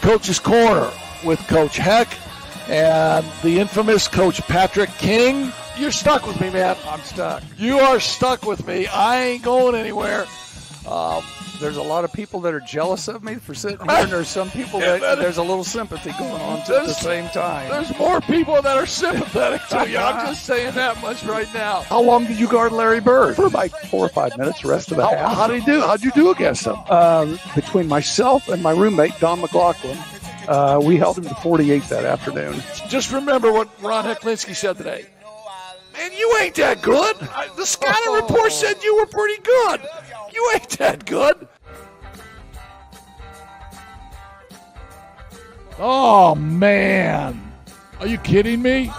Coach's Corner with Coach Heck and the infamous Coach Patrick King. You're stuck with me, man. I'm stuck. You are stuck with me. I ain't going anywhere. There's a lot of people that are jealous of me for sitting here, and there's some people that there's a little sympathy going on at the same time. There's more people that are sympathetic to you. I'm just saying that much right now. How long did you guard Larry Bird? For about 4 or 5 minutes, the rest of the half. How'd he do? How'd you do against him? Between myself and my roommate, Don McLaughlin, we held him to 48 that afternoon. Just remember what Ron Hecklinski said today. Man, you ain't that good. The scouting report said you were pretty good. You ain't that good. Oh, man. Are you kidding me?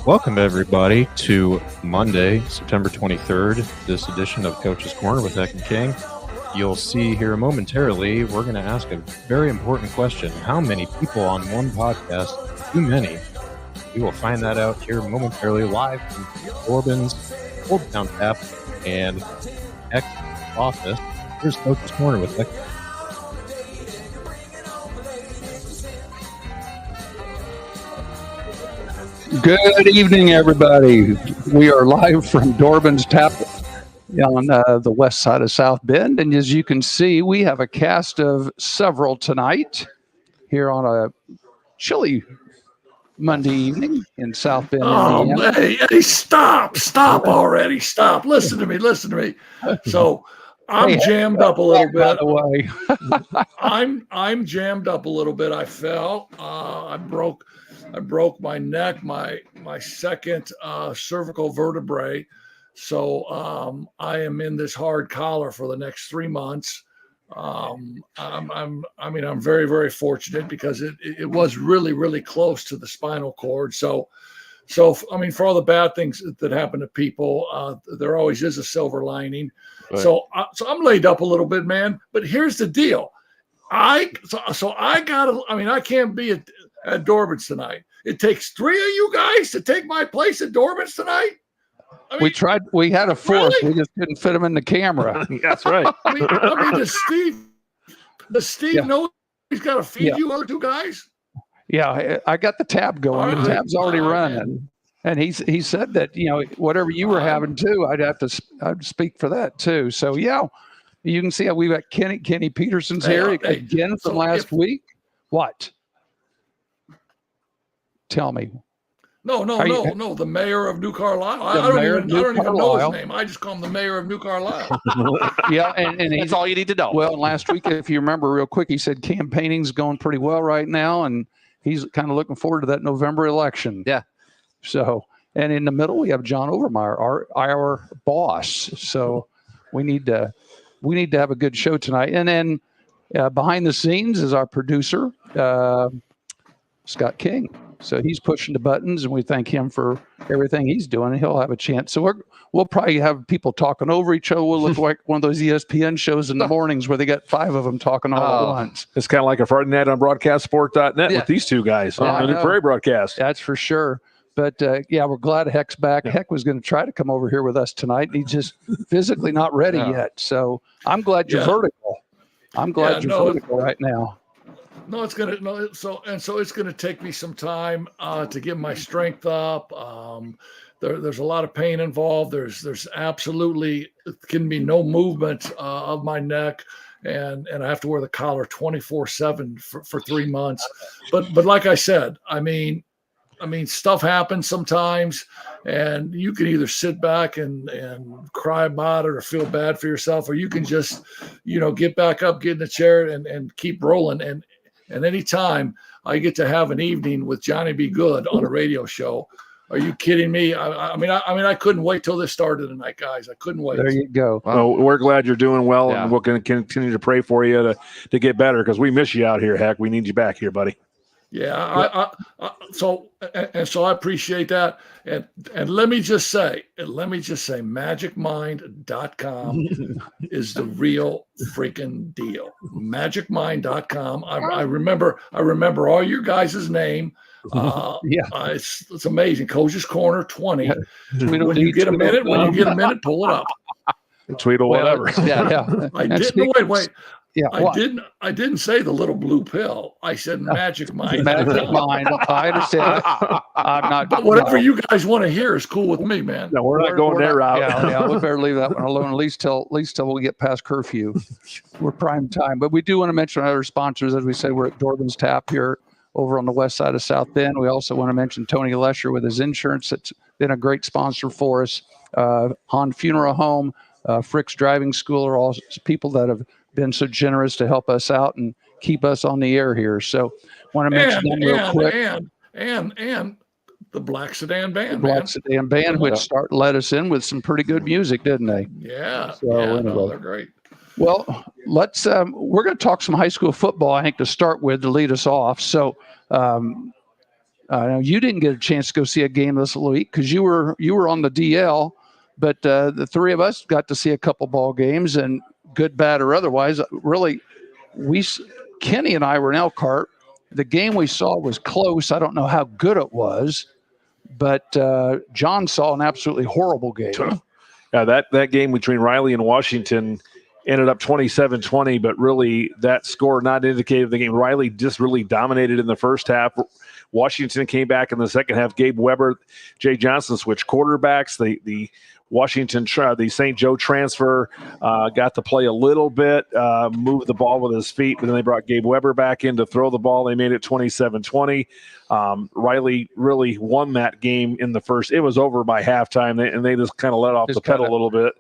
Welcome, everybody, to Monday, September 23rd, this edition of Coach's Corner with Heck and King. You'll see here momentarily, we're going to ask a very important question. How many people on one podcast? Too many. We will find that out here momentarily, live from Corbin's Old Town Tap and Heck's office. Here's Coach's Corner with Heck. Good evening, everybody. We are live from Dorbin's Tap on the west side of South Bend. And as you can see, we have a cast of several tonight here on a chilly Monday evening in South Bend, Indiana. Hey, stop already. Stop. Listen to me. So I'm jammed up a little bit. By the way, I'm jammed up a little bit. I fell. I broke my neck, my second cervical vertebrae. So I am in this hard collar for the next 3 months. I'm very, very fortunate because it was really, really close to the spinal cord. So I mean, for all the bad things that happen to people, there always is a silver lining. Right. So I'm laid up a little bit, man. But here's the deal. I can't be at Dorbin's tonight. It takes 3 of you guys to take my place at Dorbin's tonight. I mean, we tried. We had a fourth. Really? We just couldn't fit him in the camera. That's right. I mean, does Steve know he's got to feed you other 2 guys? Yeah, I got the tab going. Right. The tab's already running. Man. And he said that, whatever you were having too, I'd speak for that too. So yeah, you can see how we've got Kenny Peterson's here again from last week. What? Tell me. No. The mayor of New Carlisle. I don't even know his name. I just call him the mayor of New Carlisle. Yeah, and that's all you need to know. Well, last week, if you remember real quick, he said campaigning's going pretty well right now, and he's kind of looking forward to that November election. Yeah. So, and in the middle, we have John Overmeyer, our boss. So we need to have a good show tonight. And then behind the scenes is our producer, Scott King. So he's pushing the buttons, and we thank him for everything he's doing. And he'll have a chance. So we'll probably have people talking over each other. We'll look like one of those ESPN shows in the mornings where they got 5 of them talking all at once. It's kind of like a Friday night on broadcastsport.net with these 2 guys on the Prairie broadcast. That's for sure. But we're glad Heck's back. Yeah. Heck was going to try to come over here with us tonight. He's just physically not ready yet. So I'm glad you're vertical. I'm glad you're vertical right now. No, it's gonna take me some time to get my strength up. There's a lot of pain involved. There's absolutely can be no movement of my neck, and I have to wear the collar 24/7 for 3 months. But like I said, I mean, stuff happens sometimes, and you can either sit back and cry about it or feel bad for yourself, or you can just get back up, get in the chair, and keep rolling. And anytime I get to have an evening with Johnny B. Good on a radio show, are you kidding me? I couldn't wait till this started tonight, guys. I couldn't wait. There you go. Well, we're glad you're doing well, and we're going to continue to pray for you to get better because we miss you out here, Heck. We need you back here, buddy. Yeah, so I appreciate that, and let me just say, magicmind.com is the real freaking deal. Magicmind.com. I remember all your guys' name. It's amazing. Coach's Corner 20. When you get a minute, pull it up. Tweet or whatever. Yeah. I didn't wait. Yeah, I didn't say the little blue pill. I said magic mind. Magic mind. I understand. I'm not. But whatever you guys want to hear is cool with me, man. No, we're not going that route. Yeah, we better leave that one alone. At least till we get past curfew. We're prime time. But we do want to mention our other sponsors. As we say, we're at Dorbin's Tap here over on the west side of South Bend. We also want to mention Tony Lesher with his insurance. That's been a great sponsor for us. Han Funeral Home, Frick's Driving School are all people that have been so generous to help us out and keep us on the air here. So want to mention them real quick. And the Black Sedan Band, Sedan Band, which let us in with some pretty good music, didn't they? Yeah. So anyway. They're great. Well, let's we're going to talk some high school football, I think, to start with, to lead us off. So you didn't get a chance to go see a game this week because you were on the DL, but the three of us got to see a couple ball games, and good, bad, or otherwise, really, Kenny and I were in Elkhart. The game we saw was close. I don't know how good it was, but John saw an absolutely horrible game. Yeah, that game between Riley and Washington ended up 27-20, but really that score not indicative of the game. Riley just really dominated in the first half. Washington came back in the second half. Gabe Weber, Jay Johnson switched quarterbacks. The Washington, the St. Joe transfer got to play a little bit, moved the ball with his feet, but then they brought Gabe Weber back in to throw the ball. They made it 27-20. Riley really won that game in the first. It was over by halftime, and they just kind of let off the pedal a little bit.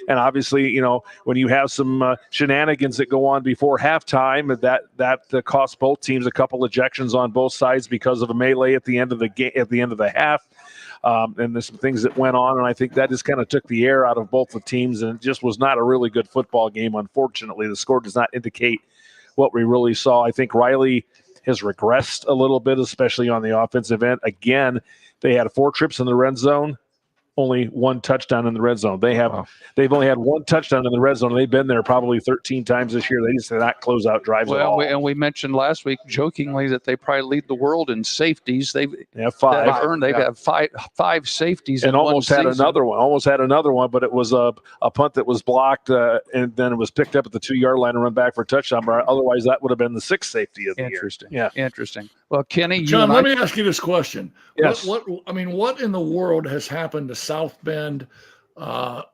And obviously, when you have some shenanigans that go on before halftime, that cost both teams a couple ejections on both sides because of a melee at the end of the game, at the end of the half. And there's some things that went on, and I think that just kind of took the air out of both the teams, and it just was not a really good football game. Unfortunately, the score does not indicate what we really saw. I think Riley has regressed a little bit, especially on the offensive end. Again, they had 4 trips in the red zone, only 1 touchdown in the red zone. They've only had 1 touchdown in the red zone, and they've been there probably 13 times this year. They just did not close out drives at all. And we mentioned last week jokingly that they probably lead the world in safeties. They've 5. They've had five safeties, and in almost one had season. another one, but it was a punt that was blocked, and then it was picked up at the 2-yard line and run back for a touchdown. But otherwise, that would have been the 6th safety of the year. Yeah, interesting. Well, Kenny, John, let me ask you this question. Yes. What in the world has happened to South Bend? The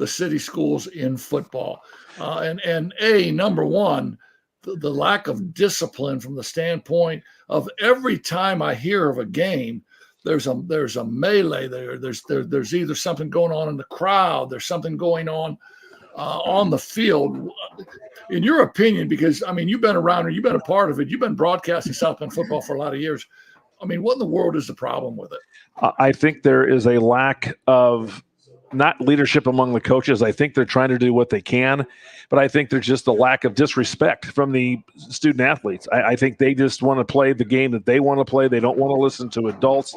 city schools in football, and number one, the lack of discipline from the standpoint of every time I hear of a game, there's a melee there. There's either something going on in the crowd, there's something going on the field. In your opinion, because you've been around or you've been a part of it, you've been broadcasting South Bend football for a lot of years. What in the world is the problem with it? I think there is a lack of not leadership among the coaches. I think they're trying to do what they can, but I think there's just a lack of disrespect from the student athletes. I think they just want to play the game that they want to play. They don't want to listen to adults.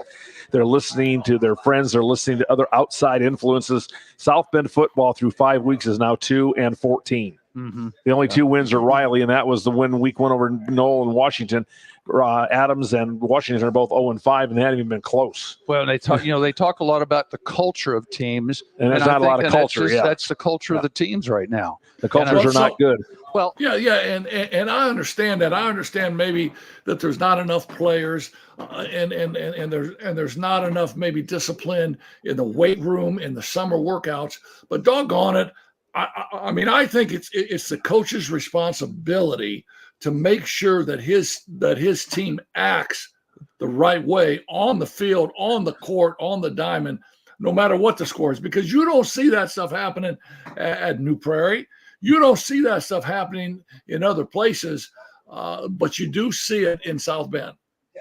They're listening to their friends. They're listening to other outside influences. South Bend football through 5 weeks is now 2-14. Mm-hmm. The only 2 wins are Riley, and that was the win week 1 over Knoll and Washington. Adams and Washington are both 0-5, and they haven't even been close. Well, they talk a lot about the culture of teams, and there's not a lot of culture. That's the culture of the teams right now. The cultures are not good. Well, and I understand that. I understand maybe that there's not enough players, and there's not enough maybe discipline in the weight room, in the summer workouts. But doggone it, I think it's the coach's responsibility to make sure that his team acts the right way on the field, on the court, on the diamond, no matter what the score is, because you don't see that stuff happening at New Prairie. You don't see that stuff happening in other places, but you do see it in South Bend.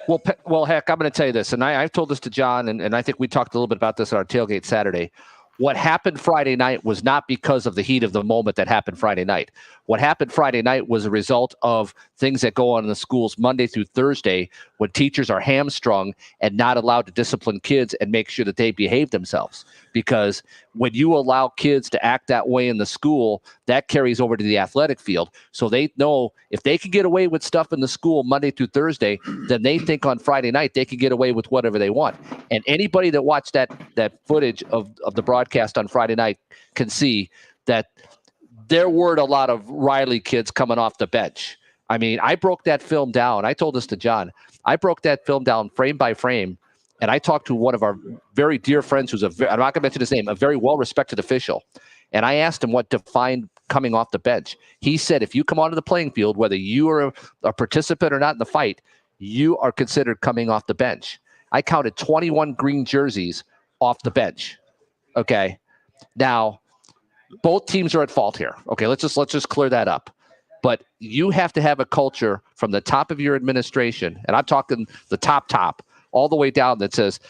Well, heck, I'm going to tell you this, and I've told this to John, and I think we talked a little bit about this at our tailgate Saturday. What happened Friday night was not because of the heat of the moment that happened Friday night. What happened Friday night was a result of things that go on in the schools Monday through Thursday when teachers are hamstrung and not allowed to discipline kids and make sure that they behave themselves. Because when you allow kids to act that way in the school, that carries over to the athletic field. So they know if they can get away with stuff in the school Monday through Thursday, then they think on Friday night they can get away with whatever they want. And anybody that watched that footage of the broadcast on Friday night can see that there weren't a lot of Riley kids coming off the bench. I mean, I broke that film down. I told this to John. I broke that film down frame by frame, and I talked to one of our very dear friends who's I'm not going to mention his name, a very well-respected official. And I asked him what defined coming off the bench. He said, if you come onto the playing field, whether you are a participant or not in the fight, you are considered coming off the bench. I counted 21 green jerseys off the bench. Okay. Now, both teams are at fault here. Okay, let's just clear that up. But you have to have a culture from the top of your administration, and I'm talking the top, all the way down, that says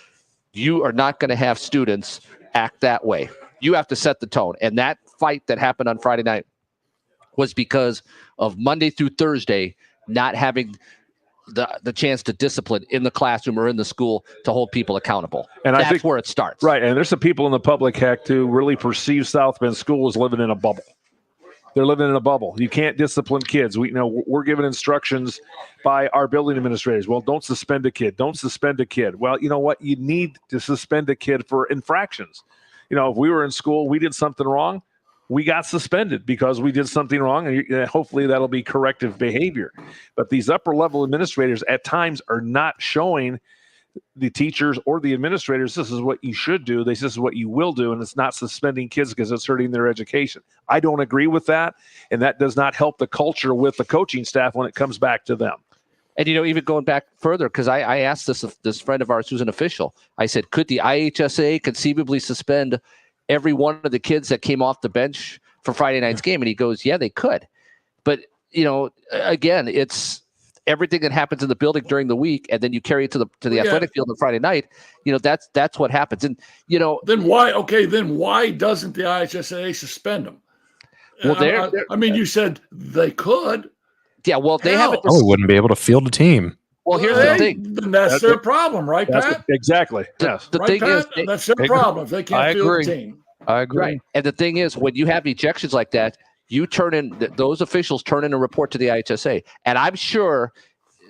you are not going to have students act that way. You have to set the tone. And that fight that happened on Friday night was because of Monday through Thursday not having the chance to discipline in the classroom or in the school to hold people accountable. And that's where it starts. Right. And there's some people in the public, Heck, who really perceive South Bend School as living in a bubble. They're living in a bubble. You can't discipline kids. We're given instructions by our building administrators. Well, don't suspend a kid. Don't suspend a kid. Well, you know what? You need to suspend a kid for infractions. If we were in school, we did something wrong, we got suspended because we did something wrong, and hopefully that'll be corrective behavior. But these upper-level administrators at times are not showing the teachers or the administrators, this is what you should do, this is what you will do, and it's not suspending kids because it's hurting their education. I don't agree with that, and that does not help the culture with the coaching staff when it comes back to them. And, even going back further, because I asked this friend of ours who's an official, I said, could the IHSA conceivably suspend every one of the kids that came off the bench for Friday night's game? And he goes, yeah, they could. But, again, it's everything that happens in the building during the week, and then you carry it to the athletic field on Friday night. That's what happens. And, then why doesn't the IHSA suspend them? Well, you said they could. Yeah, well, they haven't. Probably wouldn't be able to field a team. Well, here's the thing. Then that's their problem, right, Pat? Exactly. Yes. The thing is, that's their problem if they can't field a team. I agree. Right. And the thing is, when you have ejections like that, you those officials turn in a report to the IHSA. And I'm sure,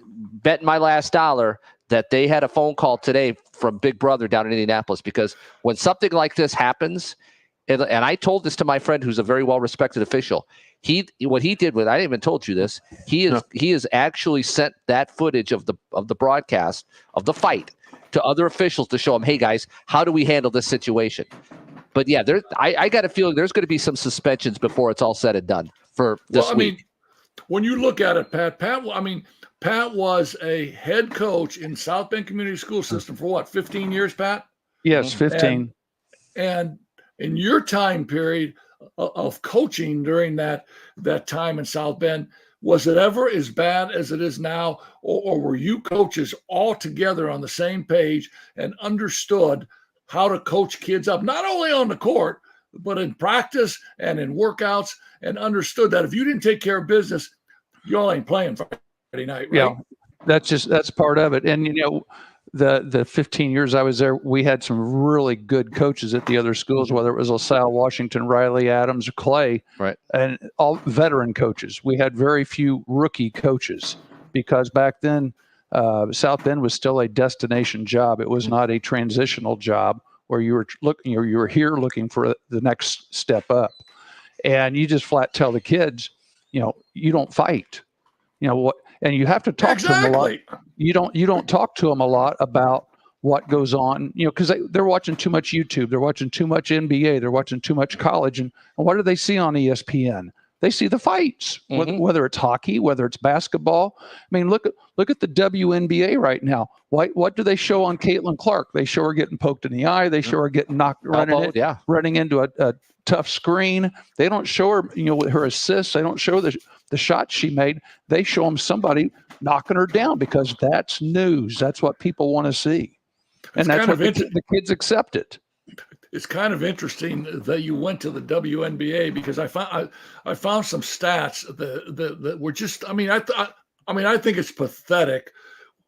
bet my last dollar, that they had a phone call today from Big Brother down in Indianapolis, because when something like this happens, and I told this to my friend who's a very well-respected official, what he did with, I didn't even told you this, he has actually sent that footage of the broadcast of the fight to other officials to show them, hey guys, how do we handle this situation? But yeah, I got a feeling there's going to be some suspensions before it's all said and done for this week. When you look at it, Pat was a head coach in South Bend Community School System for what, 15 years, Pat? Yes, 15. And in your time period of coaching during that time in South Bend, was it ever as bad as it is now, or were you coaches all together on the same page and understood how to coach kids up, not only on the court, but in practice and in workouts, and understood that if you didn't take care of business, you all ain't playing Friday night, right? Yeah, that's part of it. And, the 15 years I was there, we had some really good coaches at the other schools, whether it was LaSalle, Washington, Riley, Adams, or Clay, right, and all veteran coaches. We had very few rookie coaches, because back then South Bend was still a destination job. It was not a transitional job where you were here looking for the next step up. And you just flat tell the kids, you don't fight. What? And you have to talk to them a lot. You don't talk to them a lot about what goes on, because they're watching too much YouTube. They're watching too much NBA. They're watching too much college. And what do they see on ESPN? They see the fights, whether it's hockey, whether it's basketball. Look at the WNBA right now. What do they show on Caitlin Clark? They show her getting poked in the eye. They show her getting knocked, running into a tough screen. They don't show her, with her assists. They don't show the shots she made. They show them somebody knocking her down, because that's news. That's what people want to see. And that's what the kids accept it. It's kind of interesting that you went to the WNBA, because I found some stats that were just, I think it's pathetic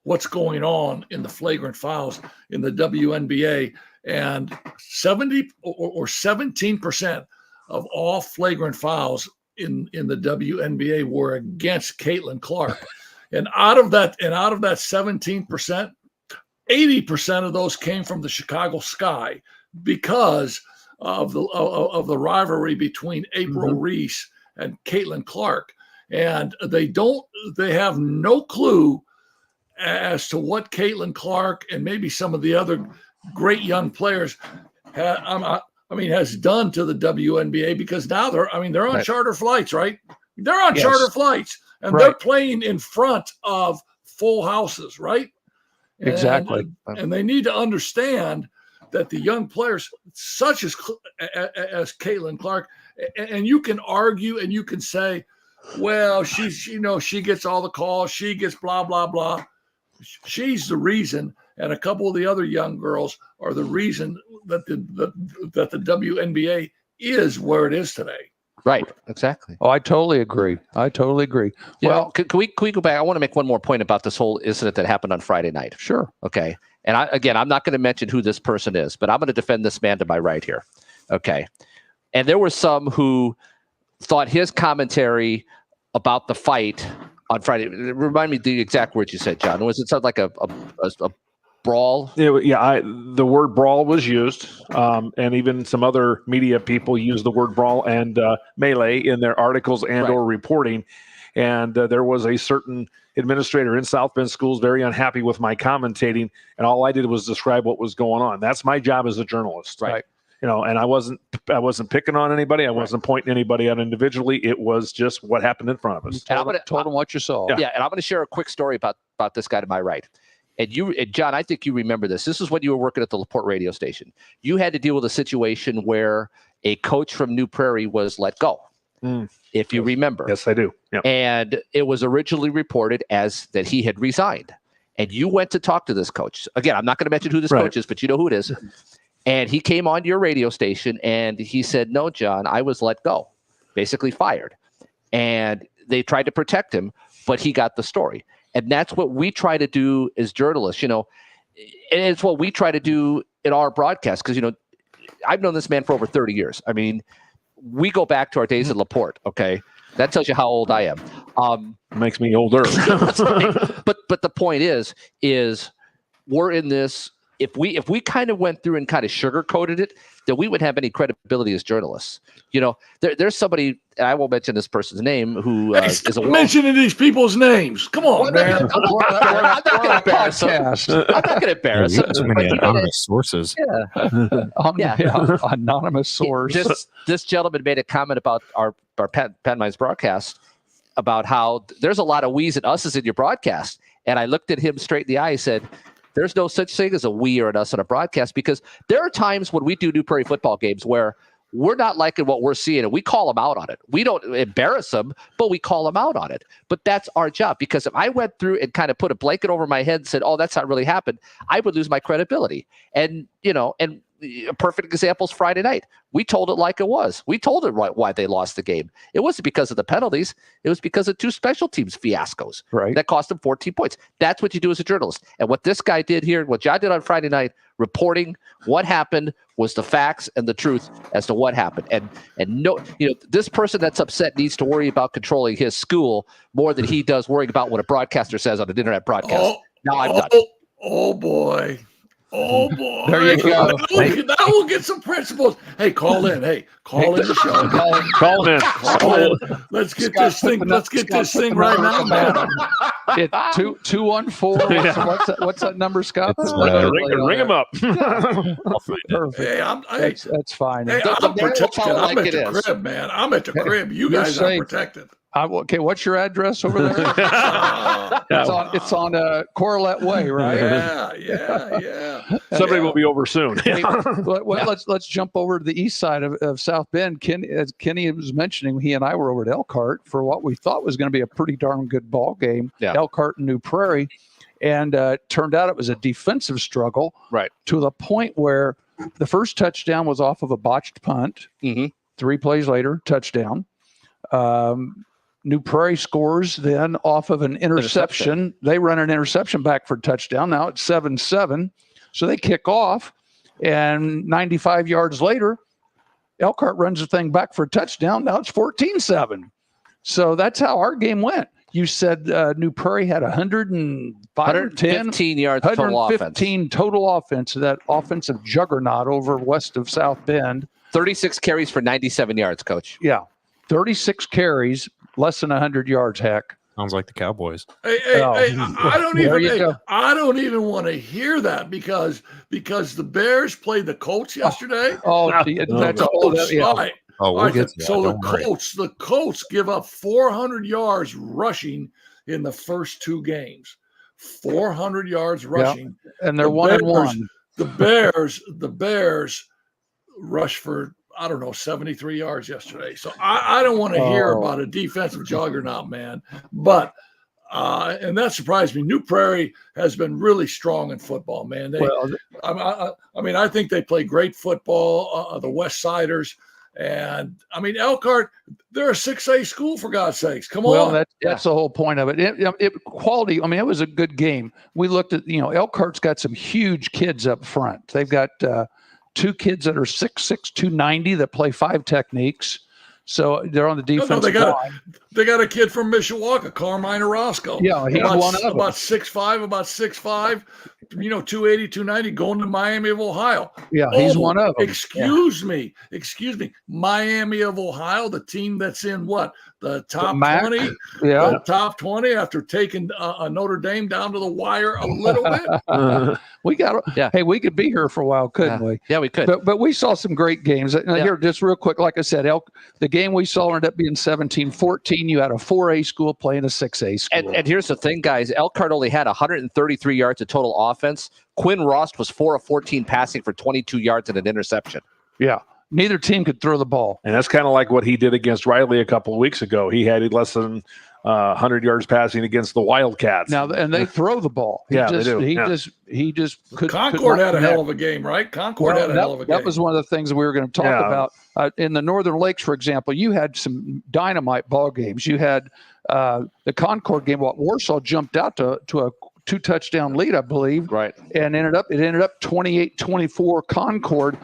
what's going on in the flagrant fouls in the WNBA, and 70 or 17% of all flagrant fouls in the WNBA were against Caitlin Clark. And out of that 17%, 80% of those came from the Chicago Sky, because of the rivalry between April Reese and Caitlin Clark. And they have no clue as to what Caitlin Clark and maybe some of the other great young players has done to the WNBA, because now they're on charter flights, right? They're on charter flights, and they're playing in front of full houses, right? Exactly. And they need to understand that the young players, such as Caitlin Clark, and you can argue and you can say, well, she gets all the calls, she gets blah, blah, blah. She's the reason, and a couple of the other young girls are the reason that the WNBA is where it is today. Right. Exactly. Oh, I totally agree. Well, can we go back? I want to make one more point about this whole incident that happened on Friday night. Sure. Okay. And I'm not going to mention who this person is, but I'm going to defend this man to my right here. Okay. And there were some who thought his commentary about the fight on Friday, remind me the exact words you said, John. Was it something like a brawl? The word brawl was used, and even some other media people used the word brawl and melee in their articles and or reporting. And there was a certain administrator in South Bend schools very unhappy with my commentating, and all I did was describe what was going on. That's my job as a journalist, right? And I wasn't picking on anybody. I wasn't pointing anybody out individually. It was just what happened in front of us. Told them what you saw. Yeah, and I'm going to share a quick story about this guy to my right. And John, I think you remember this. This is when you were working at the LaPorte radio station. You had to deal with a situation where a coach from New Prairie was let go, if you remember. Yes, I do. Yep. And it was originally reported as that he had resigned. And you went to talk to this coach. Again, I'm not going to mention who this coach is, but you know who it is. And he came on your radio station and he said, no, John, I was let go, basically fired. And they tried to protect him, but he got the story. And that's what we try to do as journalists, and it's what we try to do in our broadcast. Because, I've known this man for over 30 years. I mean, we go back to our days at LaPorte. Okay. That tells you how old I am. Makes me older. But the point is we're in this. If we kind of went through and kind of sugarcoated it, then we wouldn't have any credibility as journalists. There's somebody, and I won't mention this person's name, who is mentioning these people's names. Come on, man. I'm not going to embarrass him. I'm not going to embarrass him. Too many anonymous sources. Anonymous source. This gentleman made a comment about our Penn Mines broadcast about how there's a lot of we's and us's in your broadcast. And I looked at him straight in the eye and said, there's no such thing as a we or an us on a broadcast, because there are times when we do New Prairie football games where we're not liking what we're seeing and we call them out on it. We don't embarrass them, but we call them out on it. But that's our job, because if I went through and kind of put a blanket over my head and said, oh, that's not really happened, I would lose my credibility. And, and a perfect example is Friday night. We told it like it was. We told it why they lost the game. It wasn't because of the penalties. It was because of two special teams fiascos that cost them 14 points. That's what you do as a journalist. And what this guy did here, what John did on Friday night, reporting what happened, was the facts and the truth as to what happened. And no, this person that's upset needs to worry about controlling his school more than he does worrying about what a broadcaster says on an internet broadcast. Now I'm done. Oh boy. Oh boy! There you go. Now we'll get some principles. Hey, call in. Hey, call in the show. Call in. Call in. Let's get this thing. Let's get this thing right now, man. 214. What's that number, Scott? Ring him up. Perfect. Hey, that's fine. Hey, I'm protected. I'm at the crib, man. I'm at the crib. You guys are protected. Okay, what's your address over there? It's on Corlett Way, right? Yeah. Somebody will be over soon. Let's jump over to the east side of South Bend. As Kenny was mentioning, he and I were over at Elkhart for what we thought was going to be a pretty darn good ball game. Yeah. Elkhart and New Prairie, and turned out it was a defensive struggle, right, to the point where the first touchdown was off of a botched punt. Mm-hmm. 3 plays later, touchdown. New Prairie scores then off of an interception. They run an interception back for a touchdown. Now it's 7-7. So they kick off, and 95 yards later, Elkhart runs the thing back for a touchdown. Now it's 14-7. So that's how our game went. You said New Prairie had 115 yards total offense. 115 total offense, that offensive juggernaut over west of South Bend. 36 carries for 97 yards, Coach. Yeah. 36 carries, less than 100 yards. Heck. Sounds like the Cowboys. Hey, I don't even want to hear that because the Bears played the Colts yesterday. That's all. Right. Oh, we'll get to that. So Don't worry. the Colts give up 400 yards rushing in the first 2 games. 400 yards rushing, and they're 1-1. The Bears rushed for 73 yards yesterday. So I don't want to hear about a defensive juggernaut, man. But and that surprised me. New Prairie has been really strong in football, man. I think they play great football. The West Siders. And Elkhart, they're a 6A school, for God's sakes. Come on. Well, that's the whole point of it. Quality. It was a good game. We looked at, Elkhart's got some huge kids up front. They've got 2 kids that are 6'6", 290 that play 5 techniques. So they're on the defense. They got a kid from Mishawaka, Carmine Orozco. Yeah, he's one of them. About 6'5", 280, 290, going to Miami of Ohio. Yeah, he's one of them. Excuse me. Miami of Ohio, the team that's in what? The top 20? Yeah. The top 20 after taking Notre Dame down to the wire a little bit. Hey, we could be here for a while, couldn't we? Yeah, we could. But we saw some great games. Here, just real quick, like I said, the game we saw ended up being 17-14. You had a 4A school playing a 6A school. And here's the thing, guys. Elkhart only had 133 yards of total offense. Quinn Rost was 4 of 14 passing for 22 yards and an interception. Yeah. Neither team could throw the ball. And that's kind of like what he did against Riley a couple of weeks ago. He had less than 100 yards passing against the Wildcats. Now, and they throw the ball. They do. He just could. Concord had a hell of a game, right? Concord had a hell of a game. That was one of the things we were going to talk about. In the Northern Lakes, for example, you had some dynamite ball games. You had the Concord game. Warsaw jumped out to a 2-touchdown lead, I believe. Right. And it ended up 28-24 Concord.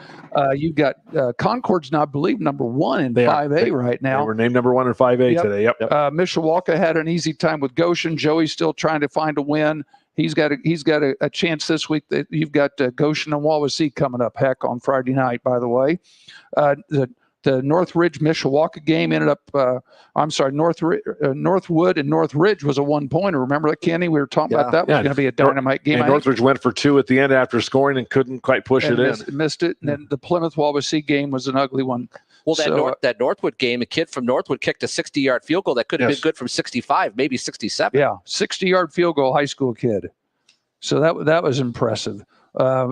You've got Concord's now, I believe, number 1 in 5A right now. They were named number 1 in 5A today. Yep. Mishawaka had an easy time with Goshen. Joey's still trying to find a win. He's got a chance this week. That you've got Goshen and Wawasee coming up. Heck, on Friday night, by the way. The Northridge Mishawaka game ended up. Northwood and Northridge was a 1-pointer. Remember that, Kenny? We were talking about that was going to be a dynamite game. And Northridge went for 2 at the end after scoring and couldn't quite push it in. Missed it. And then the Plymouth Wawasee game was an ugly one. Well, that Northwood game, a kid from Northwood kicked a 60-yard field goal that could have been good from 65, maybe 67. Yeah, 60-yard field goal, high school kid. So that was impressive.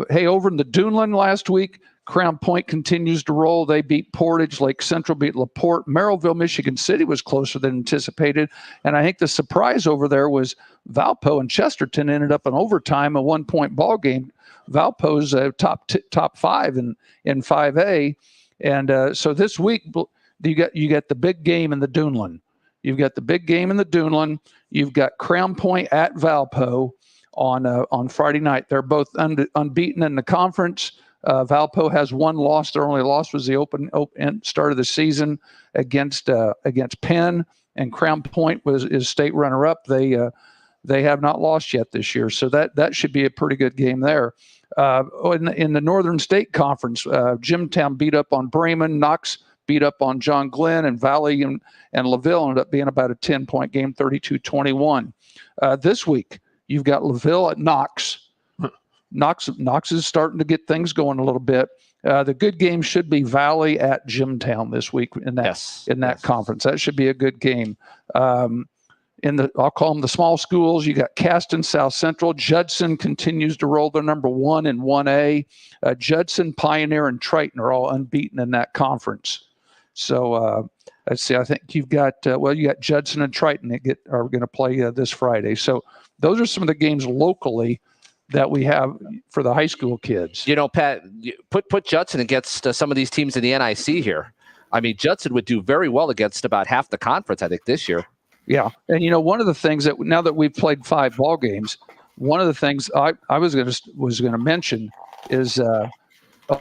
Hey, over in the Duneland last week, Crown Point continues to roll. They beat Portage. Lake Central beat LaPorte. Merrillville, Michigan City was closer than anticipated. And I think the surprise over there was Valpo and Chesterton ended up in overtime, a 1-point ball game. Valpo's top 5 in 5A. And so this week, you got the big game in the Duneland. You've got the big game in the Duneland. You've got Crown Point at Valpo on Friday night. They're both unbeaten in the conference. Valpo has 1 loss. Their only loss was the open start of the season against Penn, and Crown Point is state runner-up. They have not lost yet this year, so that should be a pretty good game there. In the Northern State Conference, Jimtown beat up on Bremen, Knox beat up on John Glenn, and Valley and LaVille ended up being about a 10-point game, 32-21. This week, you've got LaVille at Knox. Knox is starting to get things going a little bit. The good game should be Valley at Jimtown this week in that conference. That should be a good game. I'll call them the small schools. You got Caston, South Central. Judson continues to roll. They're number 1 in 1A. Judson, Pioneer, and Triton are all unbeaten in that conference. So let's see. I think you've got you got Judson and Triton that are going to play this Friday. So those are some of the games locally that we have for the high school kids. Pat, put Judson against some of these teams in the NIC here. I mean, Judson would do very well against about half the conference, I think, this year. Yeah, and one of the things that now that we've played 5 ball games, one of the things I was going to mention is a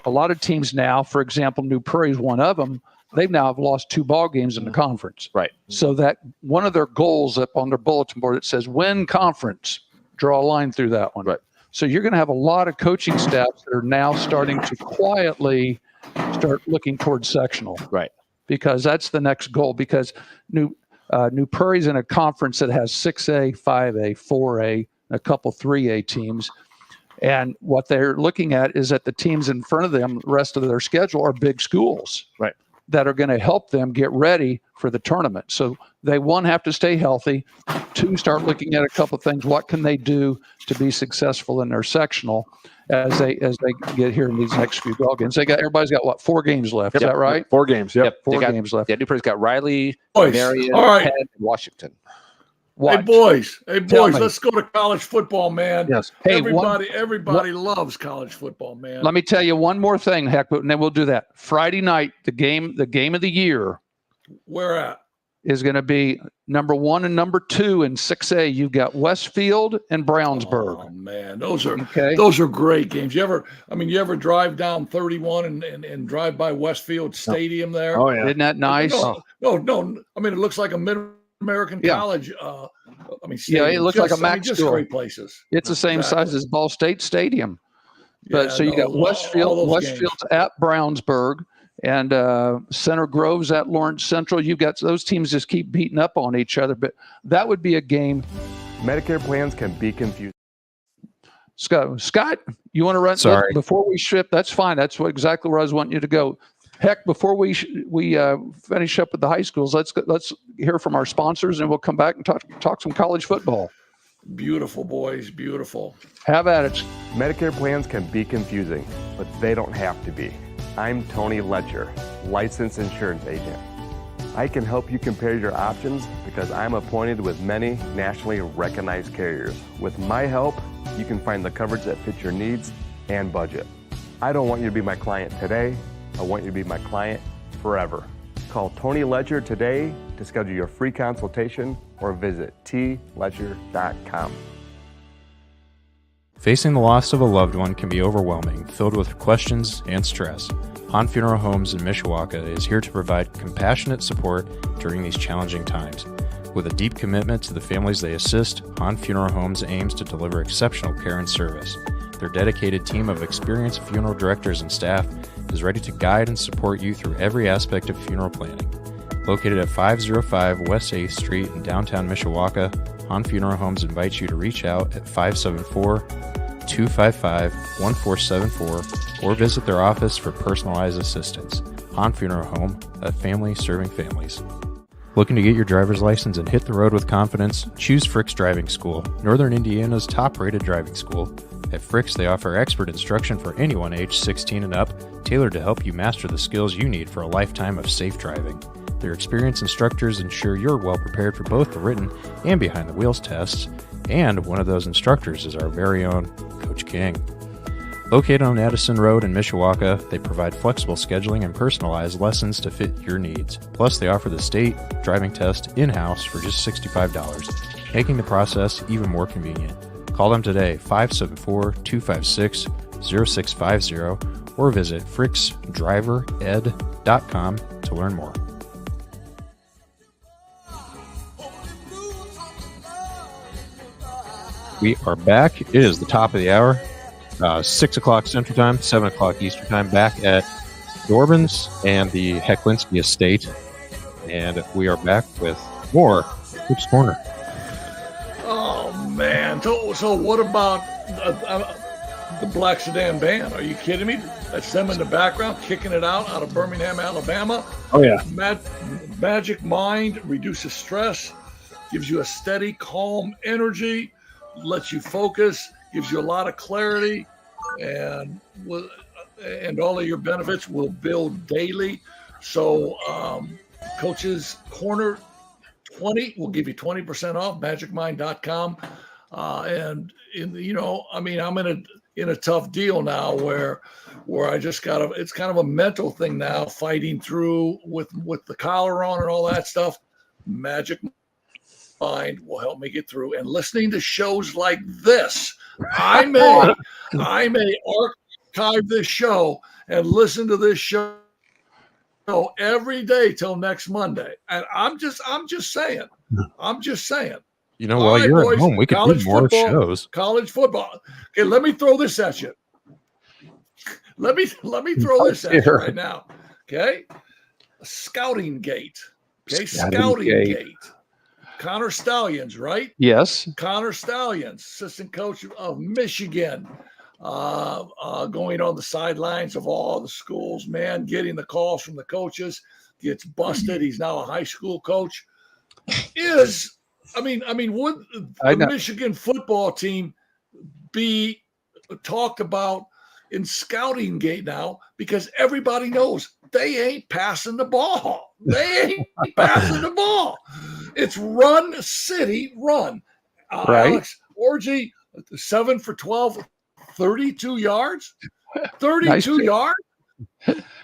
lot of teams now. For example, New Prairie is one of them. They've now lost 2 ball games in the conference. Right. So that one of their goals up on their bulletin board, it says win conference. Draw a line through that one. Right. So you're going to have a lot of coaching staffs that are now starting to quietly start looking towards sectional. Right. because that's the next goal. Because New Prairie's in a conference that has 6A, 5A, 4A, a couple 3A teams. And what they're looking at is that the teams in front of them, the rest of their schedule, are big schools that are going to help them get ready for the tournament. So they, one, have to stay healthy. Two, start looking at a couple things. What can they do to be successful in their sectional as they get here in these next few ball games? Everybody's got what, 4 games left? Is that right? 4 games. Yep. 4 games left. Yeah, New Prairie's got Riley, Boys, Marion, all right. Penn, and Washington. Hey boys, Tell me. let's go to college football, man. Yes. Hey, everybody loves college football, man. Let me tell you one more thing, Heck, and then we'll do that. Friday night, the game of the year. Where at? Is going to be number 1 and number 2 in 6A. You've got Westfield and Brownsburg. Oh man, those are great games. You ever drive down 31 and drive by Westfield Stadium there? Oh yeah. Isn't that nice? No. I mean, it looks like a Mid-American college. Stadium. It looks like a MAC just school. Great places. It's the same size as Ball State Stadium. But so you got Westfield's at Brownsburg. And Center Grove's at Lawrence Central. You've got those teams just keep beating up on each other. But that would be a game. Medicare plans can be confusing. Scott, you want to run? Sorry. Before we ship, that's fine. That's exactly where I was wanting you to go. Heck, before we finish up with the high schools, let's hear from our sponsors, and we'll come back and talk some college football. Beautiful, boys. Beautiful. Have at it. Medicare plans can be confusing, but they don't have to be. I'm Tony Ledger, licensed insurance agent. I can help you compare your options because I'm appointed with many nationally recognized carriers. With my help, you can find the coverage that fits your needs and budget. I don't want you to be my client today. I want you to be my client forever. Call Tony Ledger today to schedule your free consultation or visit tledger.com. Facing the loss of a loved one can be overwhelming, filled with questions and stress. Han Funeral Homes in Mishawaka is here to provide compassionate support during these challenging times. With a deep commitment to the families they assist, Han Funeral Homes aims to deliver exceptional care and service. Their dedicated team of experienced funeral directors and staff is ready to guide and support you through every aspect of funeral planning. Located at 505 West 8th Street in downtown Mishawaka, Han Funeral Homes invites you to reach out at 574-255-1474 or visit their office for personalized assistance. Han Funeral Home, a family serving families. Looking to get your driver's license and hit the road with confidence? Choose Frick's Driving School, Northern Indiana's top-rated driving school. At Frick's, they offer expert instruction for anyone aged 16 and up, tailored to help you master the skills you need for a lifetime of safe driving. Their experienced instructors ensure you're well prepared for both the written and behind the wheels tests, and one of those instructors is our very own Coach King. Located on Addison Road in Mishawaka, they provide flexible scheduling and personalized lessons to fit your needs. Plus, they offer the state driving test in-house for just $65, making the process even more convenient. Call them today, 574-256-0650, or visit fricksdrivered.com to learn more. We are back. It is the top of the hour. 6 o'clock Central Time, 7 o'clock Eastern Time, back at Dorbin's and the Hecklinski Estate. And we are back with more Coach's Corner. Oh, man. So what about the Black Sedan Band? Are you kidding me? That's them in the background, kicking it out of Birmingham, Alabama. Oh, yeah. Magic Mind reduces stress, gives you a steady, calm energy, lets you focus, gives you a lot of clarity, and all of your benefits will build daily. So Coach's Corner 20 will give you 20% off, magicmind.com. And I'm in a tough deal now where I just it's kind of a mental thing now, fighting through with the collar on and all that stuff. Magic Mind will help me get through. And listening to shows like this, I may archive this show and listen to this show every day till next Monday. And I'm just saying. You know, while you're at home, we could do more football, shows. College football. Okay, let me throw this at you. Let me throw this at you right now. Okay. Scouting Gate. Okay, Scouting Scouting Gate. Gate. Connor Stallions, right? Yes. Connor Stallions, assistant coach of Michigan, going on the sidelines of all the schools, man, getting the calls from the coaches, gets busted. He's now a high school coach. Would the Michigan football team be talked about in Scouting Gate now? Because everybody knows they ain't passing the ball. They ain't passing the ball. It's run, city, run. Right. Alex Orgy, 7 for 12, 32 yards. 32 Nice. yards.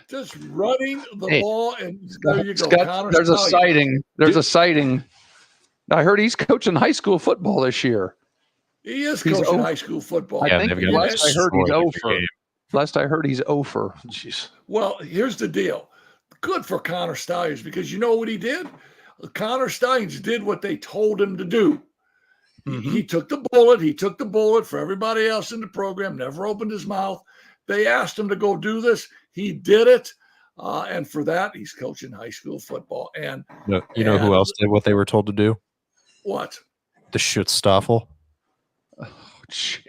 Just running the ball, and there you go. There's a sighting. There's a sighting. I heard he's coaching high school football this year. He is coaching high school football. I think last I heard he's over. Last I heard he's over. Jeez. Well, here's the deal. Good for Connor Stallions, because you know what he did? Connor Stallions did what they told him to do. Mm-hmm. He took the bullet. He took the bullet for everybody else in the program, never opened his mouth. They asked him to go do this. He did it. And for that, he's coaching high school football. And you know who else did what they were told to do? What? The Schutzstaffel. Oh, gee.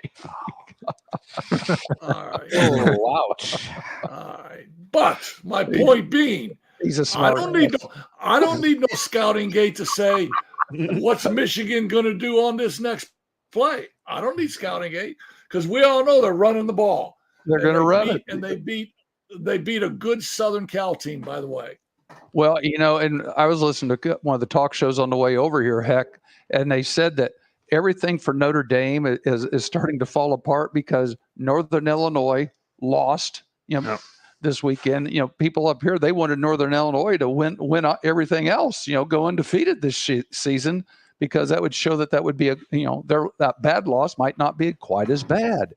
All right. Oh, wow. All right. But my point being, he's a smart I don't need no Scouting Gate to say what's Michigan going to do on this next play. I don't need Scouting Gate, because we all know they're running the ball. They're going to run it. And they beat a good Southern Cal team, by the way. Well, and I was listening to one of the talk shows on the way over here, and they said that everything for Notre Dame is starting to fall apart because Northern Illinois lost, this weekend. People up here, they wanted Northern Illinois to win everything else, go undefeated this season, because that would show that would be that bad loss might not be quite as bad.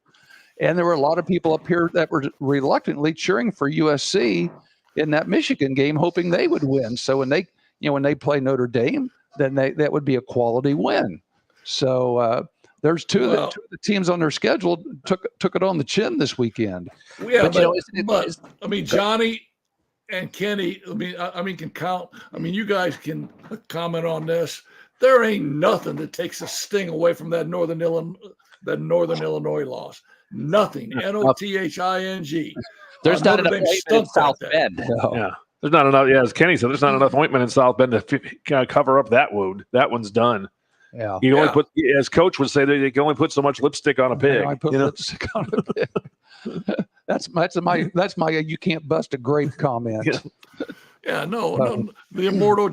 And there were a lot of people up here that were reluctantly cheering for USC in that Michigan game, hoping they would win. So when they play Notre Dame, then that would be a quality win. So there's two of the teams on their schedule took it on the chin this weekend. Yeah, but Johnny and Kenny, can count. You guys can comment on this. There ain't nothing that takes a sting away from that Northern Illinois loss. Nothing. NothinG. There's not enough in South Bend. No. Yeah. There's not enough. Yeah, as Kenny said, there's not enough ointment in South Bend to cover up that wound. That one's done. Yeah. You can only put, as coach would say, they can only put so much lipstick on a pig. I put lipstick on a pig. That's my you can't bust a grape comment. Yeah, no. The immortal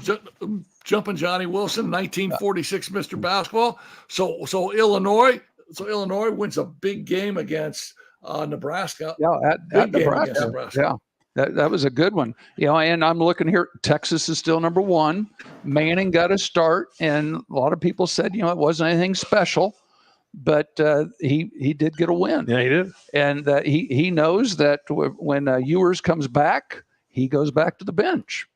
jumping Johnny Wilson, 1946 Mr. Basketball. So Illinois wins a big game against Nebraska. Yeah, at Nebraska. Yeah. That was a good one. And I'm looking here. Texas is still number one. Manning got a start, and a lot of people said, it wasn't anything special, but he did get a win. Yeah, he did. And he knows that when Ewers comes back, he goes back to the bench,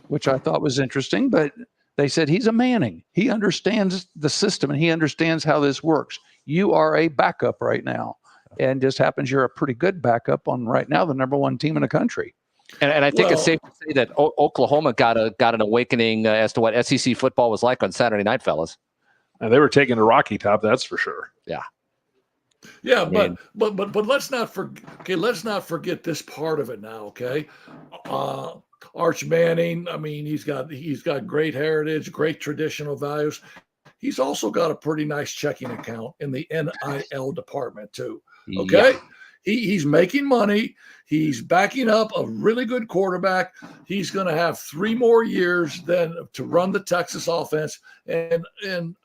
which I thought was interesting. But they said he's a Manning. He understands the system, and he understands how this works. You are a backup right now. And just happens you're a pretty good backup on right now the number one team in the country. And I think it's safe to say that Oklahoma got an awakening as to what SEC football was like on Saturday night, fellas. And they were taking a Rocky Top, that's for sure. Yeah. Yeah, but let's not forget this part of it now, okay? Arch Manning, he's got great heritage, great traditional values. He's also got a pretty nice checking account in the NIL department too. Okay. Yeah. He's making money. He's backing up a really good quarterback. He's going to have 3 more years then to run the Texas offense. And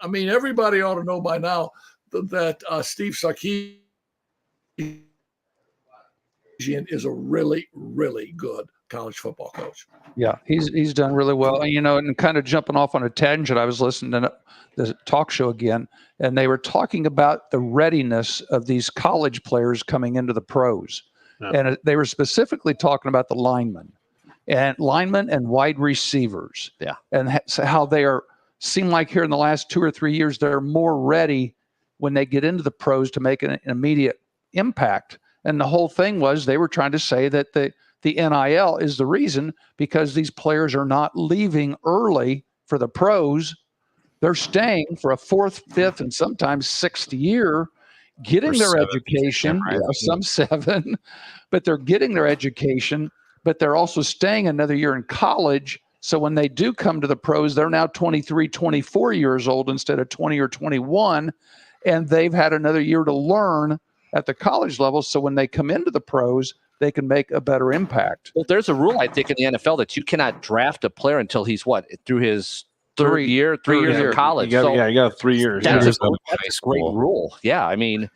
everybody ought to know by now that Steve Sarkisian is a really, really good college football coach. Yeah, he's done really well. And kind of jumping off on a tangent, I was listening to the talk show again, and they were talking about the readiness of these college players coming into the pros. Yeah. And they were specifically talking about the linemen and wide receivers. Yeah. And how they seem like here in the last 2 or 3 years, they're more ready when they get into the pros to make an immediate impact. And the whole thing was they were trying to say that the the NIL is the reason, because these players are not leaving early for the pros. They're staying for a fourth, fifth, and sometimes sixth year, getting Or their seven, education. right? Some seven, but they're getting their education, but they're also staying another year in college. So when they do come to the pros, they're now 23, 24 years old instead of 20 or 21. And they've had another year to learn at the college level. So when they come into the pros, they can make a better impact. Well, there's a rule, I think, in the NFL that you cannot draft a player until he's through his third year, 3 years in college. You got 3 years. That's, Years a, out of that's high a great school. rule. Yeah, I mean,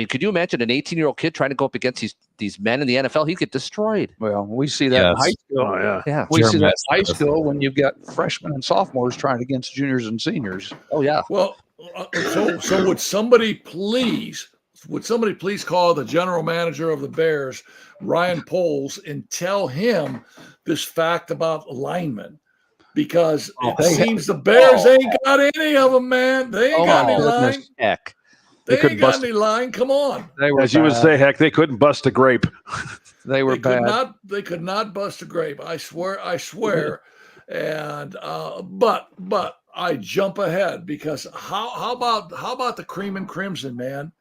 could you imagine an 18-year-old kid trying to go up against these men in the NFL? He'd get destroyed. Well, we see that in Yes. high school. Oh, yeah. Yeah. We see that in high Smith. school when you've got freshmen and sophomores trying against juniors and seniors. Oh, yeah. Well, so would somebody please call the general manager of the Bears, Ryan Poles, and tell him this fact about linemen? Because it seems the Bears ain't got any of them, man. They ain't got any line. Heck. They couldn't ain't got bust- any line. Come on. They were As you would bad. say, heck, they couldn't bust a grape. They were bad. They could not bust a grape. I swear. And but I jump ahead because how about the cream and crimson, man?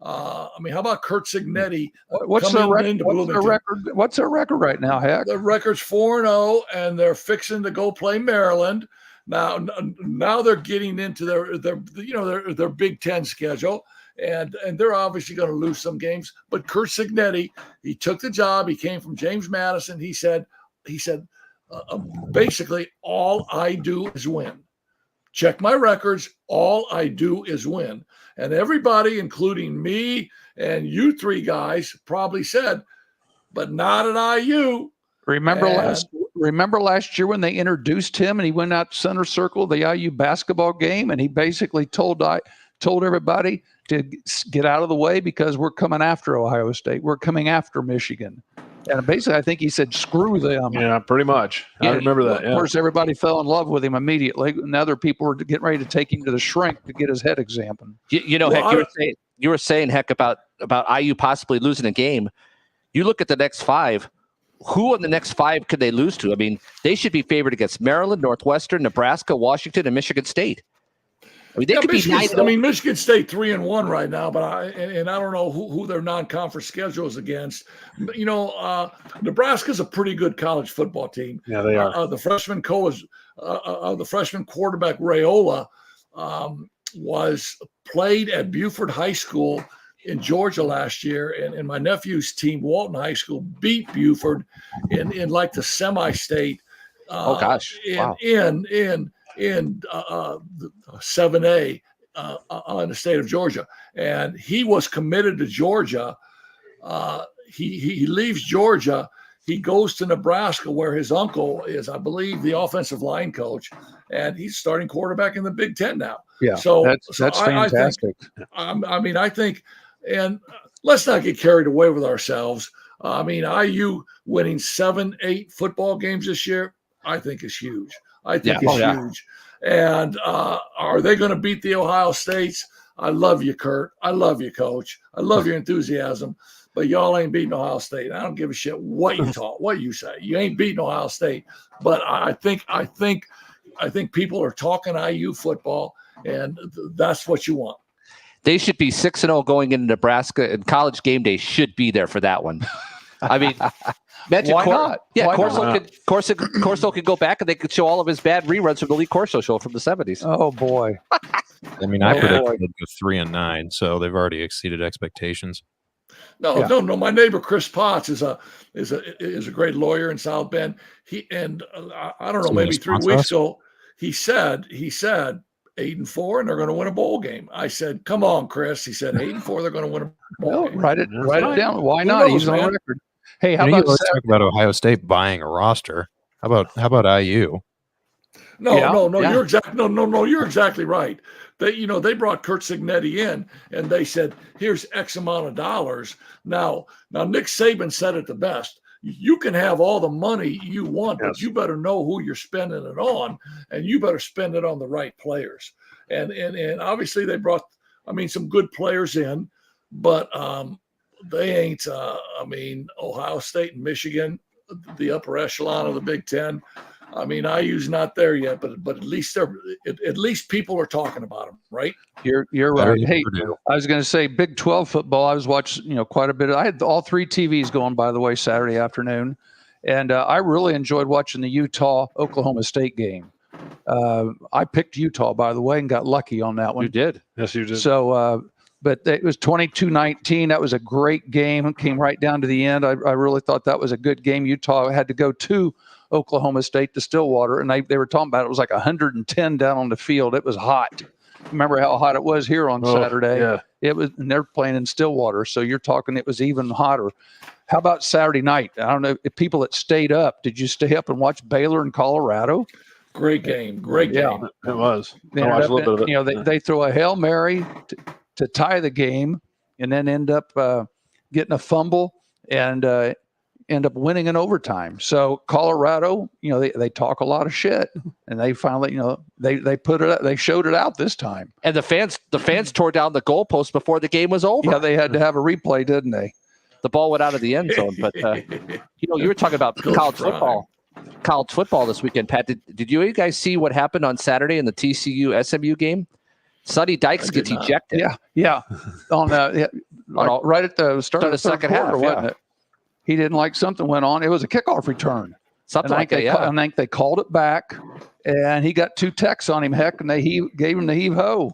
How about Kurt Signetti? What's their coming into Bloomington? record? What's their record right now, Heck? The record's 4-0, and they're fixing to go play Maryland. Now they're getting into their Big Ten schedule, and they're obviously going to lose some games. But Kurt Signetti, he took the job. He came from James Madison. He said, basically, all I do is win. Check my records. All I do is win. And everybody, including me and you three guys, probably said, but not at IU. Remember last year when they introduced him and he went out center circle the IU basketball game, and he basically told everybody to get out of the way because we're coming after Ohio State. We're coming after Michigan. And basically, I think he said, screw them. Yeah, pretty much. I remember that. Of course, everybody fell in love with him immediately. And other people were getting ready to take him to the shrink to get his head examined. Heck, you were saying, Heck, about IU possibly losing a game. You look at the next five. Who in the next five could they lose to? I mean, they should be favored against Maryland, Northwestern, Nebraska, Washington, and Michigan State. I mean, they could be 9-0. Michigan State 3-1 right now, but I don't know who their non-conference schedule is against. Nebraska's a pretty good college football team. Yeah, they are. The freshman quarterback Raiola was played at Buford High School in Georgia last year, and my nephew's team, Walton High School, beat Buford in like the semi-state. Oh gosh! Wow. In 7A in the state of Georgia, and he was committed to Georgia. He leaves Georgia. He goes to Nebraska, where his uncle is, I believe, the offensive line coach, and he's starting quarterback in the Big Ten now. Yeah, so that's fantastic. I think, and let's not get carried away with ourselves. IU winning 7-8 football games this year, I think is huge. I think it's huge. And are they going to beat the Ohio States? I love you, Kurt. I love you, Coach. I love your enthusiasm. But y'all ain't beating Ohio State. I don't give a shit what you talk, what you say. You ain't beating Ohio State. But I think people are talking IU football, and that's what you want. They should be 6-0 going into Nebraska, and College Game Day should be there for that one. I mean, imagine why not? Yeah, why Corso could go back and they could show all of his bad reruns from the Lee Corso show from the 70s. Oh boy! I mean, I predicted they'd go 3-9, so they've already exceeded expectations. No. My neighbor Chris Potts is a great lawyer in South Bend. I don't know, maybe 3 weeks ago, he said 8-4 and they're going to win a bowl game. I said, come on, Chris. He said 8-4, they're going to win a bowl game. Write it down. Why not? knows, He's on record. Hey, how You about let's talk about Ohio State buying a roster? How about IU? No, you're exactly right. They brought Kurt Signetti in and they said, here's X amount of dollars. Now Nick Saban said it the best. You can have all the money you want, but you better know who you're spending it on, and you better spend it on the right players. And obviously they brought, some good players in, but they ain't. Ohio State and Michigan, the upper echelon of the Big Ten. I mean, IU's not there yet, but at least at least people are talking about them, right? You're Better right. than Hey, Purdue. I was going to say Big 12 football. I was watching, quite a bit. I had all 3 TVs going, by the way, Saturday afternoon, and I really enjoyed watching the Utah-Oklahoma State game. I picked Utah, by the way, and got lucky on that one. You did. Yes, you did. So, but it was 22-19. That was a great game. It came right down to the end. I really thought that was a good game. Utah had to go to Oklahoma State to Stillwater, and they were talking about it was like 110 down on the field. It was hot. Remember how hot it was here on Saturday? Yeah. It was, and they're playing in Stillwater, so you're talking it was even hotter. How about Saturday night? I don't know if people that stayed up. Did you stay up and watch Baylor in Colorado? Great game. Great game. It was. They I watched a little bit of it. they throw a Hail Mary to tie the game, and then end up getting a fumble and end up winning in overtime. So Colorado, they talk a lot of shit, and they finally, they put it, they showed it out this time. And the fans tore down the goalpost before the game was over. Yeah, they had to have a replay, didn't they? The ball went out of the end zone. But you were talking about college football. College football this weekend, Pat. Did you guys see what happened on Saturday in the TCU SMU game? Sonny Dykes gets ejected. Yeah. Right at the start of the second third quarter, half, wasn't it? He didn't like something went on. It was a kickoff return. Something like that, yeah. I think they called it back, and he got 2 techs on him, heck, and they gave him the heave-ho.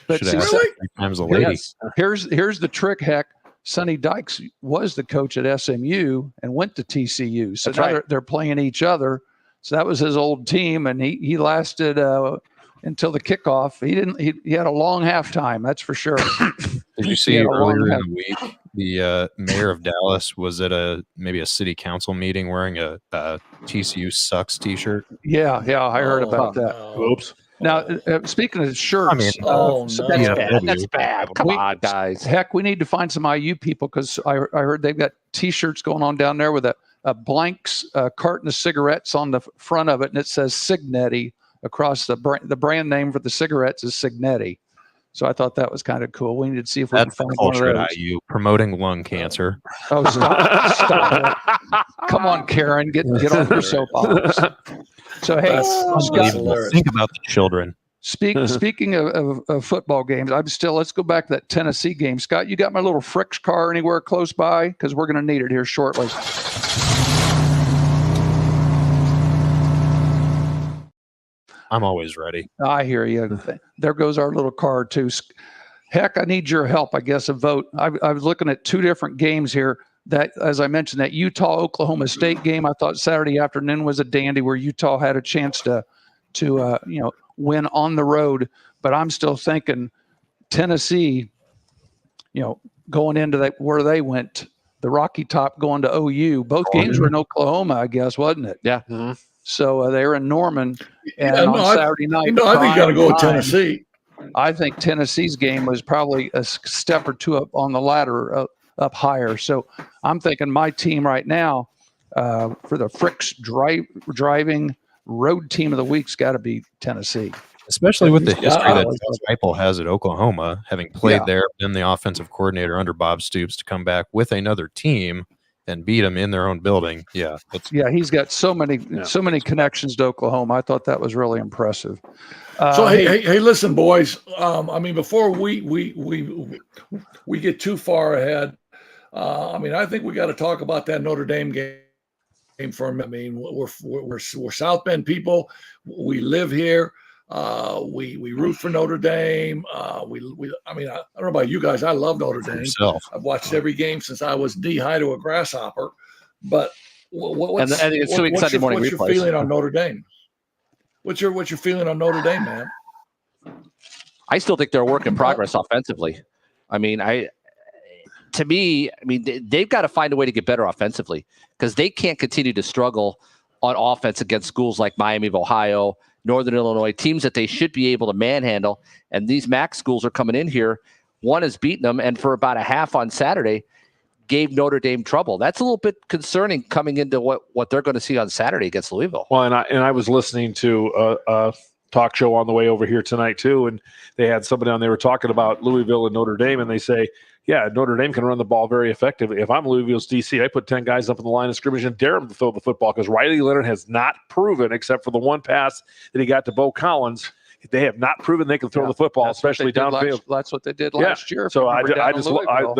But Should have asked really? 3 times a lady. here's the trick, heck. Sonny Dykes was the coach at SMU and went to TCU. So That's now right. they're playing each other. So that was his old team, and he lasted until the kickoff. He had a long halftime, that's for sure. Did you see Yeah, earlier long in the week the mayor of Dallas was at maybe a city council meeting wearing a TCU sucks T-shirt? Yeah, I heard about that. Oops. Now, speaking of shirts, I mean, so no. That's bad. That's bad. Come on, guys. heck, we need to find some IU people, because I heard they've got T-shirts going on down there with a blank carton of cigarettes on the front of it, and it says Signetti across the brand name for the cigarettes is Signetti. So I thought that was kind of cool. We need to see if we That's can the find one of culture those. at IU, promoting lung cancer. Oh, stop it. Come on, Karen, get on your soapbox. So, hey, That's Scott, hilarious. Think about the children. speaking of football games, let's go back to that Tennessee game. Scott, you got my little Fricks car anywhere close by? Because we're going to need it here shortly. I'm always ready. I hear you. There goes our little car too. Heck, I need your help, I guess, a vote. I was looking at 2 different games here. That, as I mentioned, that Utah-Oklahoma State game, I thought Saturday afternoon was a dandy, where Utah had a chance to win on the road. But I'm still thinking Tennessee, going into that where they went, the Rocky Top going to OU. Both games were in Oklahoma, I guess, wasn't it? Yeah. Mm-hmm. So they were in Norman, and Yeah, on no, Saturday night. I think you got to go with prime time, Tennessee. I think Tennessee's game was probably a step or 2 up on the ladder, up higher. So I'm thinking my team right now for the Fricks driving road team of the week's got to be Tennessee. Especially with the history that Yeah. Josh Heupel has at Oklahoma, having played there, been the offensive coordinator under Bob Stoops, to come back with another team and beat them in their own building. Yeah, He's got so many connections to Oklahoma. I thought that was really impressive. So hey, listen, boys. I mean, before we get too far ahead, I think we got to talk about that Notre Dame game for a minute. I mean, we're South Bend people. We live here. We root for Notre Dame. I don't know about you guys. I love Notre Dame. yourself. I've watched every game since I was knee high to a grasshopper. But what's Sunday morning your replays. feeling on Notre Dame? What's your feeling on Notre Dame, man? I still think they're a work in progress offensively. To me, they've got to find a way to get better offensively, because they can't continue to struggle on offense against schools like Miami of Ohio, Northern Illinois, teams that they should be able to manhandle. And these MAC schools are coming in here. One has beaten them, and for about a half on Saturday, gave Notre Dame trouble. That's a little bit concerning coming into what they're going to see on Saturday against Louisville. Well, and I was listening to a talk show on the way over here tonight too, and they had somebody on. They were talking about Louisville and Notre Dame, and they say yeah, Notre Dame can run the ball very effectively. If I'm Louisville's DC, I put 10 guys up in the line of scrimmage and dare them to throw the football because Riley Leonard has not proven, except for the one pass that he got to Bo Collins, they have not proven they can throw the football, especially downfield. That's what they did last year. So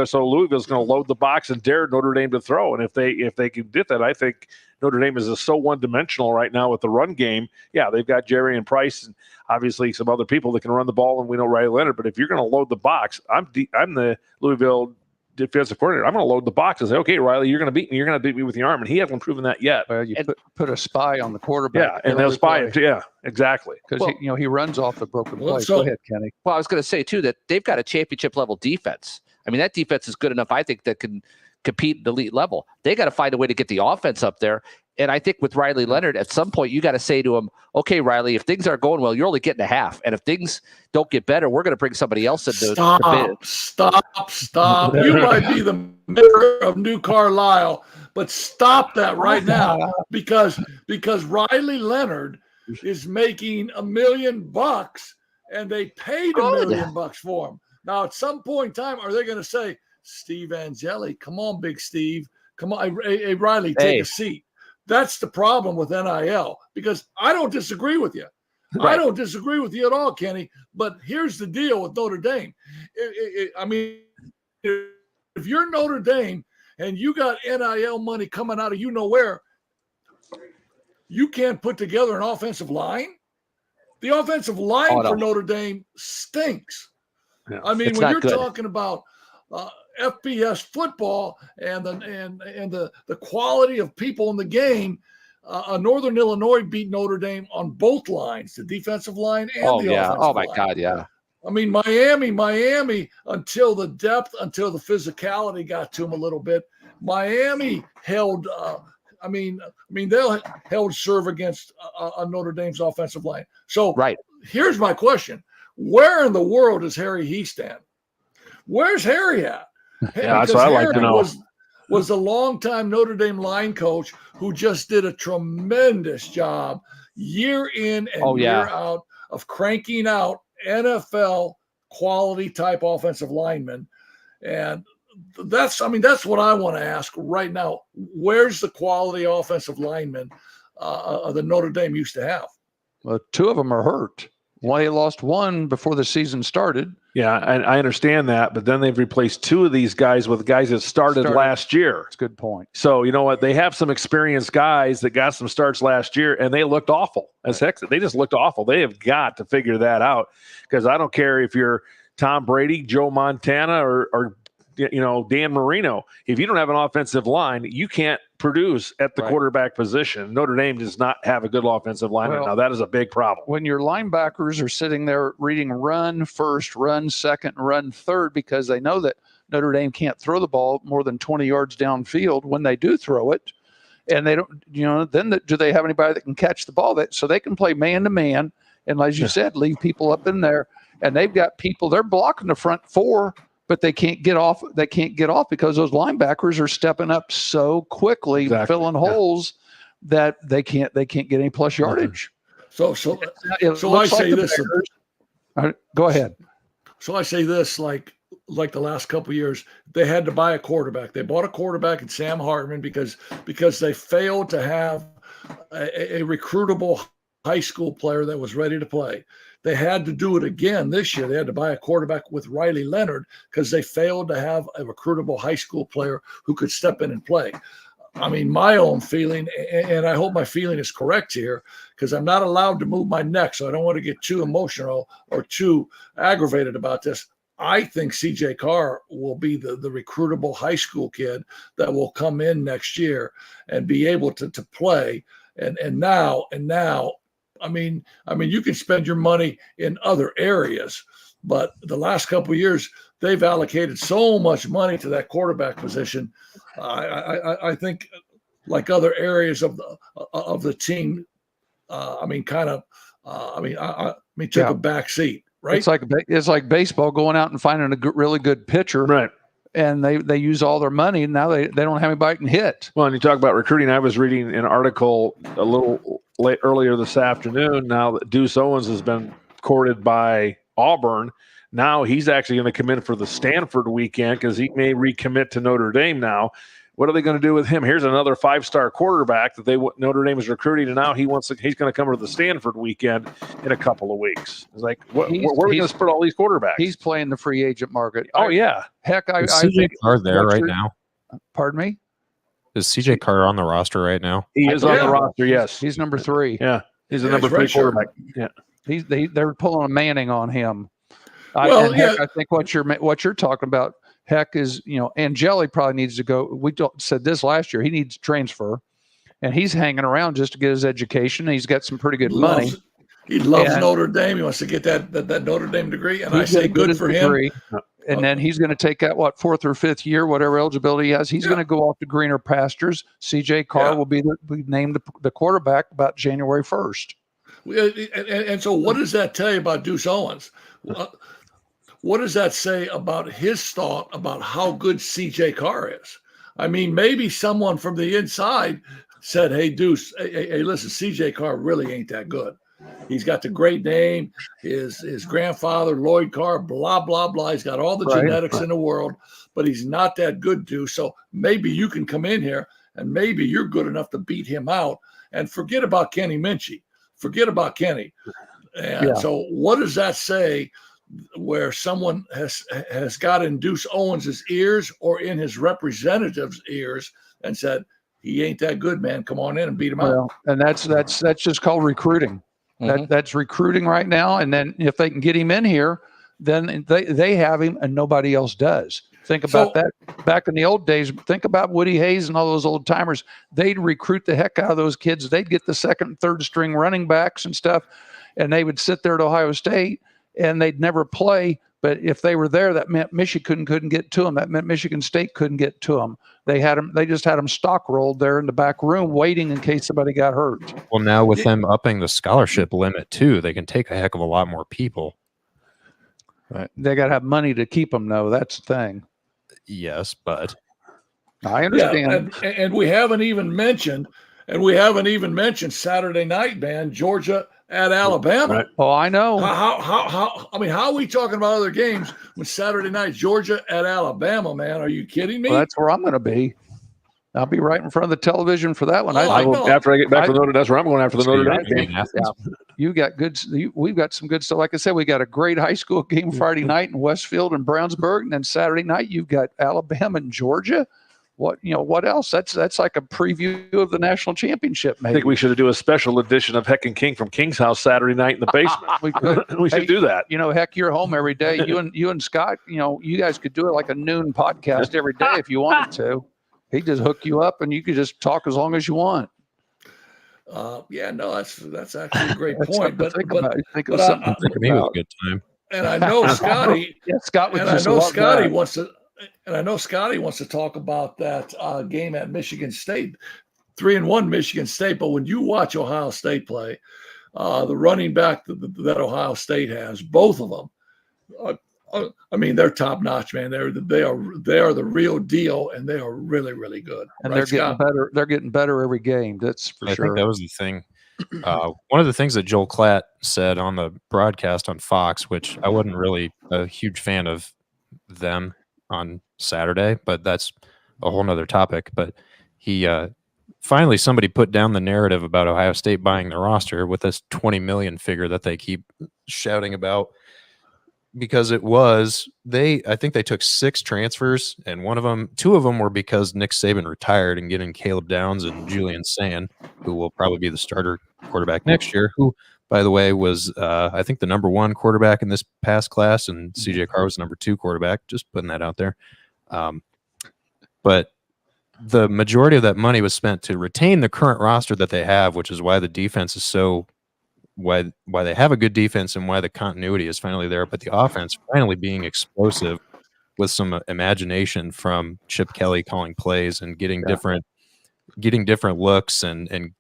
so Louisville's going to load the box and dare Notre Dame to throw. And if they can do that, I think Notre Dame is so one-dimensional right now with the run game. Yeah, they've got Jerry and Price and obviously some other people that can run the ball, and we know Riley Leonard. But if you're going to load the box, I'm the Louisville defensive coordinator. I'm going to load the box and say, okay, Riley, you're going to beat me. You're going to beat me with your arm, and he hasn't proven that yet. Well, you put a spy on the quarterback. Yeah, and they'll spy him. Yeah, exactly. Because he runs off the broken play. So, go ahead, Kenny. Well, I was going to say too that they've got a championship level defense. I mean, that defense is good enough, I think, that can compete at the elite level. They got to find a way to get the offense up there. And I think with Riley Leonard, at some point, you got to say to him, okay, Riley, if things aren't going well, you're only getting a half. And if things don't get better, we're going to bring somebody else in. Stop. You might be the mayor of New Carlisle, but stop that right now because Riley Leonard is making $1 million and they paid $1 million for him. Now, at some point in time, are they going to say, Steve Angeli, come on, big Steve. Come on. Hey, Riley, take a seat. That's the problem with NIL, because I don't disagree with you. Right. I don't disagree with you at all, Kenny. But here's the deal with Notre Dame. I mean, if you're Notre Dame and you got NIL money coming out of you know where, you can't put together an offensive line. The offensive line for Notre Dame stinks. Yeah. I mean, when you're talking about FBS football and the quality of people in the game, Northern Illinois beat Notre Dame on both lines, the defensive line and the offensive line. Oh my God, yeah. I mean, Miami, until the physicality got to them a little bit, Miami held. They held serve against Notre Dame's offensive line. So here's my question: where in the world does Harry Hiestand? Where's Harry at? Yeah, that's what I like to know. Was a longtime Notre Dame line coach who just did a tremendous job year in and year out of cranking out NFL quality type offensive linemen. And that's what I want to ask right now. Where's the quality offensive linemen that Notre Dame used to have? Well, two of them are hurt. They lost one before the season started. Yeah, and I understand that, but then they've replaced two of these guys with guys that started last year. That's a good point. So, you know what? They have some experienced guys that got some starts last year, and they looked awful. As heck, they just looked awful. They have got to figure that out, because I don't care if you're Tom Brady, Joe Montana, or Dan Marino. If you don't have an offensive line, you can't produce at the quarterback position. Notre Dame does not have a good offensive line right now. That is a big problem. When your linebackers are sitting there reading run first, run second, run third, because they know that Notre Dame can't throw the ball more than 20 yards downfield when they do throw it, and they don't, then do they have anybody that can catch the ball so they can play man-to-man, and as you said, leave people up in there, and they've got people, they're blocking the front four, but they can't get off. They can't get off because those linebackers are stepping up so quickly, filling holes that they can't get any plus yardage. So I say this. Go ahead. So I say this, like the last couple of years, they had to buy a quarterback. They bought a quarterback in Sam Hartman because they failed to have a recruitable high school player that was ready to play. They had to do it again this year. They had to buy a quarterback with Riley Leonard because they failed to have a recruitable high school player who could step in and play. I mean, my own feeling, and I hope my feeling is correct here, because I'm not allowed to move my neck, so I don't want to get too emotional or too aggravated about this. I think CJ Carr will be the recruitable high school kid that will come in next year and be able to play. And now, I mean, you can spend your money in other areas, but the last couple of years, they've allocated so much money to that quarterback position. I think, like other areas of the team, took a back seat. Right? It's like baseball going out and finding a really good pitcher. Right. And they use all their money, and now they don't have anybody can hit. Well, and you talk about recruiting. I was reading an article a little earlier this afternoon. Now that Deuce Owens has been courted by Auburn, Now he's actually going to come in for the Stanford weekend because he may recommit to Notre Dame now. What are they going to do with him? Here's another 5-star quarterback that Notre Dame is recruiting, and now he's going to come to the Stanford weekend in a couple of weeks. It's like, where are we going to spread all these quarterbacks? He's playing the free agent market. Oh, yeah. Heck, I Is CJ think Carr there right now? Pardon me? Is CJ Carr on the roster right now? He is on the roster, yes. He's number 3. Yeah, he's the number 3 quarterback. Yeah, they're pulling a Manning on him. Well, I think what you're talking about, Heck, is Angeli probably needs to go. We said this last year. He needs to transfer, and he's hanging around just to get his education. He's got some pretty good money. He loves Notre Dame. He wants to get that Notre Dame degree, and I say good for him. And then he's going to take that 4th or 5th year, whatever eligibility he has. He's going to go off to greener pastures. CJ Carr will be named the quarterback about January 1st. And so, what does that tell you about Deuce Owens? What does that say about his thought about how good CJ Carr is? I mean, maybe someone from the inside said, "Hey, Deuce, hey, listen, CJ Carr really ain't that good. He's got the great name. His grandfather, Lloyd Carr, blah, blah, blah. He's got all the genetics in the world, but he's not that good, Deuce. So maybe you can come in here and maybe you're good enough to beat him out and forget about Kenny Minchie. Forget about Kenny." And so what does that say where someone has got in Deuce Owens' ears or in his representative's ears and said, he ain't that good, man. Come on in and beat him out. And that's just called recruiting. That's recruiting right now. And then if they can get him in here, then they have him and nobody else does. Think about that. Back in the old days, think about Woody Hayes and all those old timers. They'd recruit the heck out of those kids. They'd get the 2nd and 3rd string running backs and stuff, and they would sit there at Ohio State, and they'd never play. But if they were there, that meant Michigan couldn't get to them. That meant Michigan State couldn't get to them. They just had them stock rolled there in the back room waiting in case somebody got hurt. Well, now with them upping the scholarship limit too, they can take a heck of a lot more people. Right. They got to have money to keep them, though. That's the thing. Yes, but I understand. Yeah, and we haven't even mentioned Saturday night, man. Georgia at Alabama. Right. Oh, I know. How are we talking about other games when Saturday night Georgia at Alabama, man? Are you kidding me? Well, that's where I'm going to be. I'll be right in front of the television for that one. After I get back from Notre Dame, that's where I'm going after the Notre Dame game. We've got some good stuff. Like I said, we got a great high school game Friday night in Westfield and Brownsburg, and then Saturday night you've got Alabama and Georgia. What else? That's like a preview of the national championship. Maybe. I think we should do a special edition of Heck and King from King's House Saturday night in the basement. we should do that. Heck, you're home every day. You and Scott, you guys could do it like a noon podcast every day if you wanted to. He'd just hook you up and you could just talk as long as you want. That's actually a great point. But think of something. For me, it was a good time. And I know Scotty. Scott would and just I know love Scotty that. wants to. And I know Scotty wants to talk about that game at Michigan State, 3-1 Michigan State. But when you watch Ohio State play, the running back that Ohio State has, both of them, they're top notch, man. They are the real deal, and they are really, really good. And right, they're getting better. They're getting better every game. That's for sure. I think that was the thing. One of the things that Joel Klatt said on the broadcast on Fox, which I wasn't really a huge fan of them on Saturday, but that's a whole nother topic. But he finally somebody put down the narrative about Ohio State buying the roster with this 20 million figure that they keep shouting about, because I think they took 6 transfers, and two of them were because Nick Saban retired and getting Caleb Downs and Julian Sand, who will probably be the starter quarterback next year, who, by the way, was I think the number 1 quarterback in this past class, and CJ Carr was the number 2 quarterback. Just putting that out there. But the majority of that money was spent to retain the current roster that they have, which is why the defense is why they have a good defense and why the continuity is finally there. But the offense finally being explosive with some imagination from Chip Kelly calling plays and getting different looks and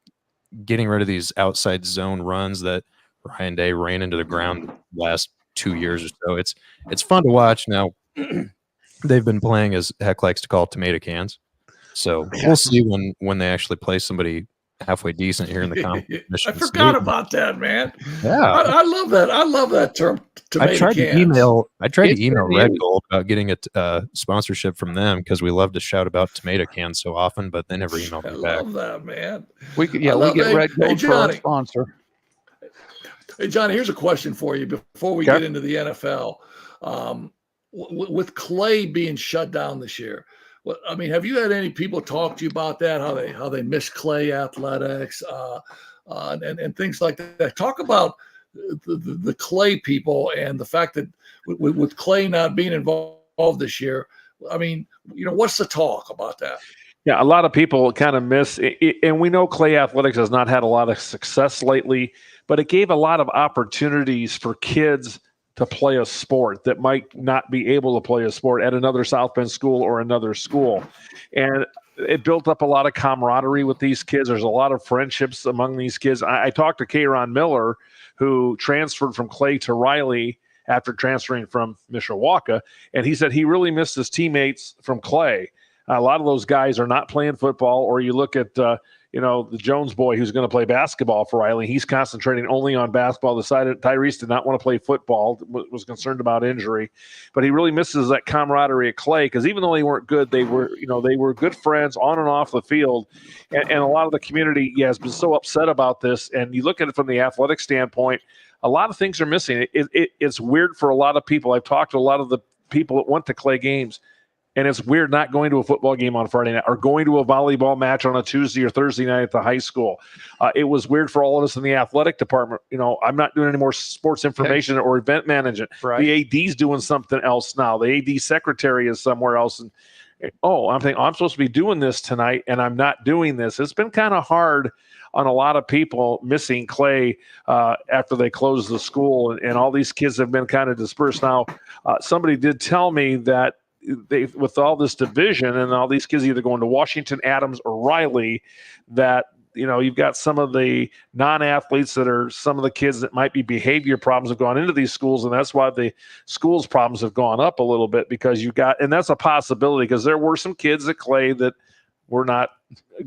getting rid of these outside zone runs that Ryan Day ran into the ground the last 2 years or so. It's fun to watch. Now they've been playing, as Heck likes to call, tomato cans. So we'll see when they actually play somebody halfway decent here in the competition. I forgot about that, man. Yeah. I love that. I love that term. I tried to email Red news. Gold about getting a sponsorship from them because we love to shout about tomato cans so often, but they never emailed I me back. love that, man. We get Red Gold for our sponsor. Hey, Johnny, here's a question for you before we get into the NFL. With Clay being shut down this year, I mean, have you had any people talk to you about that? How they miss Clay athletics and things like that? Talk about the Clay people and the fact that with Clay not being involved this year. I mean, what's the talk about that? Yeah, a lot of people kind of miss it, and we know Clay Athletics has not had a lot of success lately, but it gave a lot of opportunities for kids to play a sport that might not be able to play a sport at another South Bend school or another school. And it built up a lot of camaraderie with these kids. There's a lot of friendships among these kids. I talked to Kayron Miller, who transferred from Clay to Riley after transferring from Mishawaka, and he said he really missed his teammates from Clay. A lot of those guys are not playing football, or you look at the Jones boy who's going to play basketball for Riley. He's concentrating only on basketball. Decided Tyrese did not want to play football, was concerned about injury, but he really misses that camaraderie at Clay because even though they weren't good, they were good friends on and off the field, and a lot of the community has been so upset about this. And you look at it from the athletic standpoint, a lot of things are missing. It's weird for a lot of people. I've talked to a lot of the people that went to Clay games. And it's weird not going to a football game on Friday night or going to a volleyball match on a Tuesday or Thursday night at the high school. It was weird for all of us in the athletic department. I'm not doing any more sports information or event management. Right. The AD's doing something else now. The AD secretary is somewhere else. And I'm thinking, I'm supposed to be doing this tonight, and I'm not doing this. It's been kind of hard on a lot of people missing Clay after they closed the school, and all these kids have been kind of dispersed. Now, somebody did tell me that with all this division and all these kids either going to Washington, Adams, or Riley, that you've got some of the non-athletes that are some of the kids that might be behavior problems have gone into these schools, and that's why the schools' problems have gone up a little bit because and that's a possibility because there were some kids at Clay that were not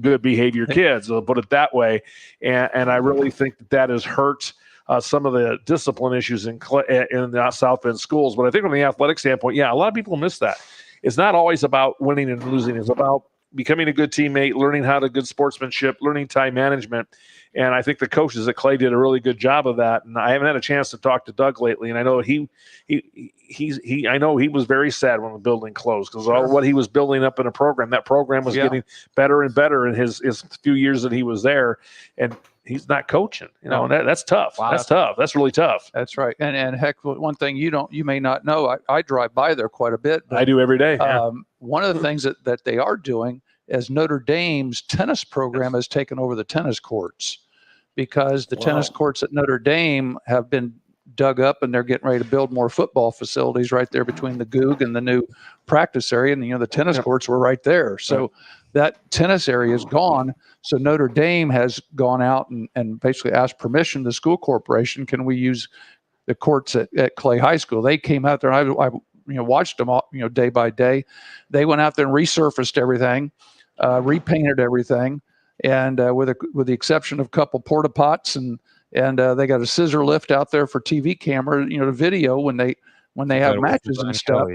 good behavior kids, I'll put it that way, and I really think that has hurt some of the discipline issues in the South Bend schools. But I think from the athletic standpoint, a lot of people miss that. It's not always about winning and losing. It's about becoming a good teammate, learning how to good sportsmanship, learning time management. And I think the coaches at Clay did a really good job of that. And I haven't had a chance to talk to Doug lately. And I know I know he was very sad when the building closed because all what he was building up in a program, that program was getting better and better in his few years that he was there. And he's not coaching, and that's tough. Wow, that's tough. That's really tough. That's right. And heck, one thing you may not know, I drive by there quite a bit. I do every day. One of the things that they are doing is Notre Dame's tennis program has taken over the tennis courts because the tennis courts at Notre Dame have been dug up and they're getting ready to build more football facilities right there between the Goog and the new practice area. And, the tennis courts were right there. So that tennis area is gone. So Notre Dame has gone out and basically asked permission to the school corporation. Can we use the courts at Clay High School? They came out there. And I watched them all, day by day. They went out there and resurfaced everything, repainted everything. And with the exception of a couple porta pots and they got a scissor lift out there for TV camera, to video when they have matches and stuff.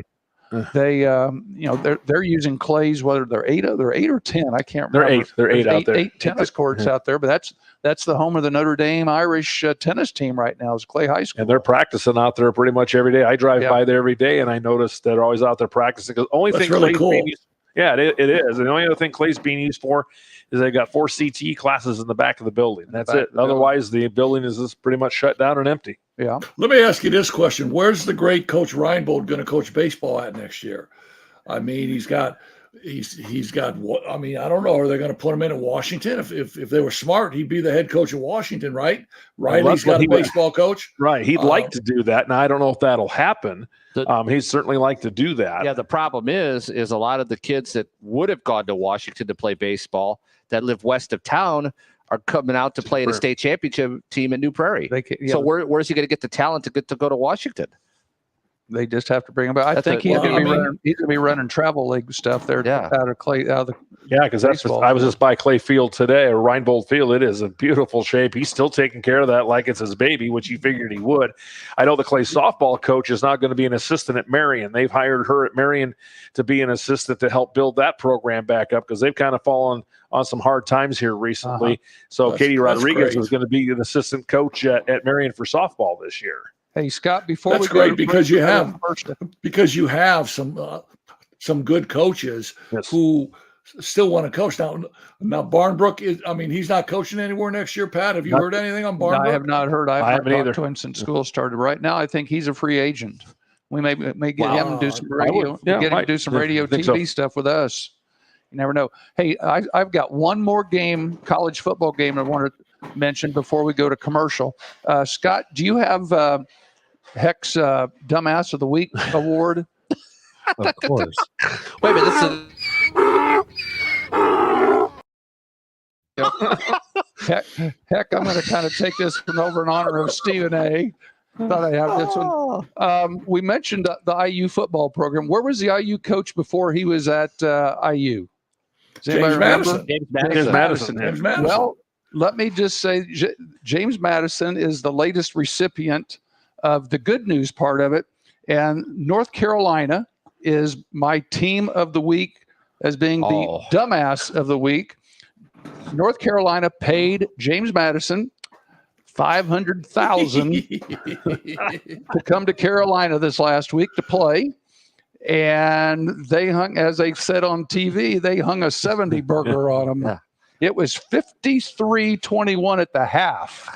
They they're using Clays, whether they're 8 or 10, I can't remember. They're eight out there. 8 tennis courts out there, but that's the home of the Notre Dame Irish tennis team right now is Clay High School. And they're practicing out there pretty much every day. I drive by there every day, and I notice they're always out there practicing. Because only that's thing really Clay's cool. Being used, it is. And the only other thing Clay's being used for is they got 4 CTE classes in the back of the building. That's it. Otherwise, the building is just pretty much shut down and empty. Yeah. Let me ask you this question: where's the great Coach Reinbold going to coach baseball at next year? I mean, he's got. I mean, I don't know. Are they going to put him in at Washington? If they were smart, he'd be the head coach of Washington, right? Riley's got a baseball coach, right? He'd like to do that. Now I don't know if that'll happen. He'd certainly like to do that. Yeah. The problem is a lot of the kids that would have gone to Washington to play baseball that live west of town are coming out to play in a state championship team in New Prairie. So where's he going to get the talent to go to Washington? They just have to bring him back. I think he's going to be running travel league stuff there out of the Yeah, because I was just by Clay Field today, or Reinbold Field. It is in beautiful shape. He's still taking care of that like it's his baby, which he figured he would. I know the Clay softball coach is not going to be an assistant at Marion. They've hired her at Marion to be an assistant to help build that program back up, because they've kind of fallen on some hard times here recently. So Katie Rodriguez is going to be an assistant coach at Marion for softball this year. Hey, Scott, before that's we go great because you have some good coaches who still want to coach. Now Barnbrook is, he's not coaching anywhere next year. Pat, have you heard anything on Barnbrook? No, I have not heard. I haven't either. talked to him since school started. Right now, I think he's a free agent. We may get him to do some radio, TV stuff with us. You never know. Hey, I've got one more college football game I want to mention before we go to commercial. Scott, do you have Heck's Dumbass of the Week award? Of course. Wait a minute. This is Heck, I'm going to kind of take this one over in honor of Stephen A. Thought I have this one. We mentioned the IU football program. Where was the IU coach before he was at IU? James Madison. James Madison. Well, let me just say, James Madison is the latest recipient of the good news part of it. And North Carolina is my team of the week as being the dumbass of the week. North Carolina paid James Madison $500,000 to come to Carolina this last week to play. And they hung, as they said on TV, they hung a 70 burger on him. Yeah. It was 53-21 at the half.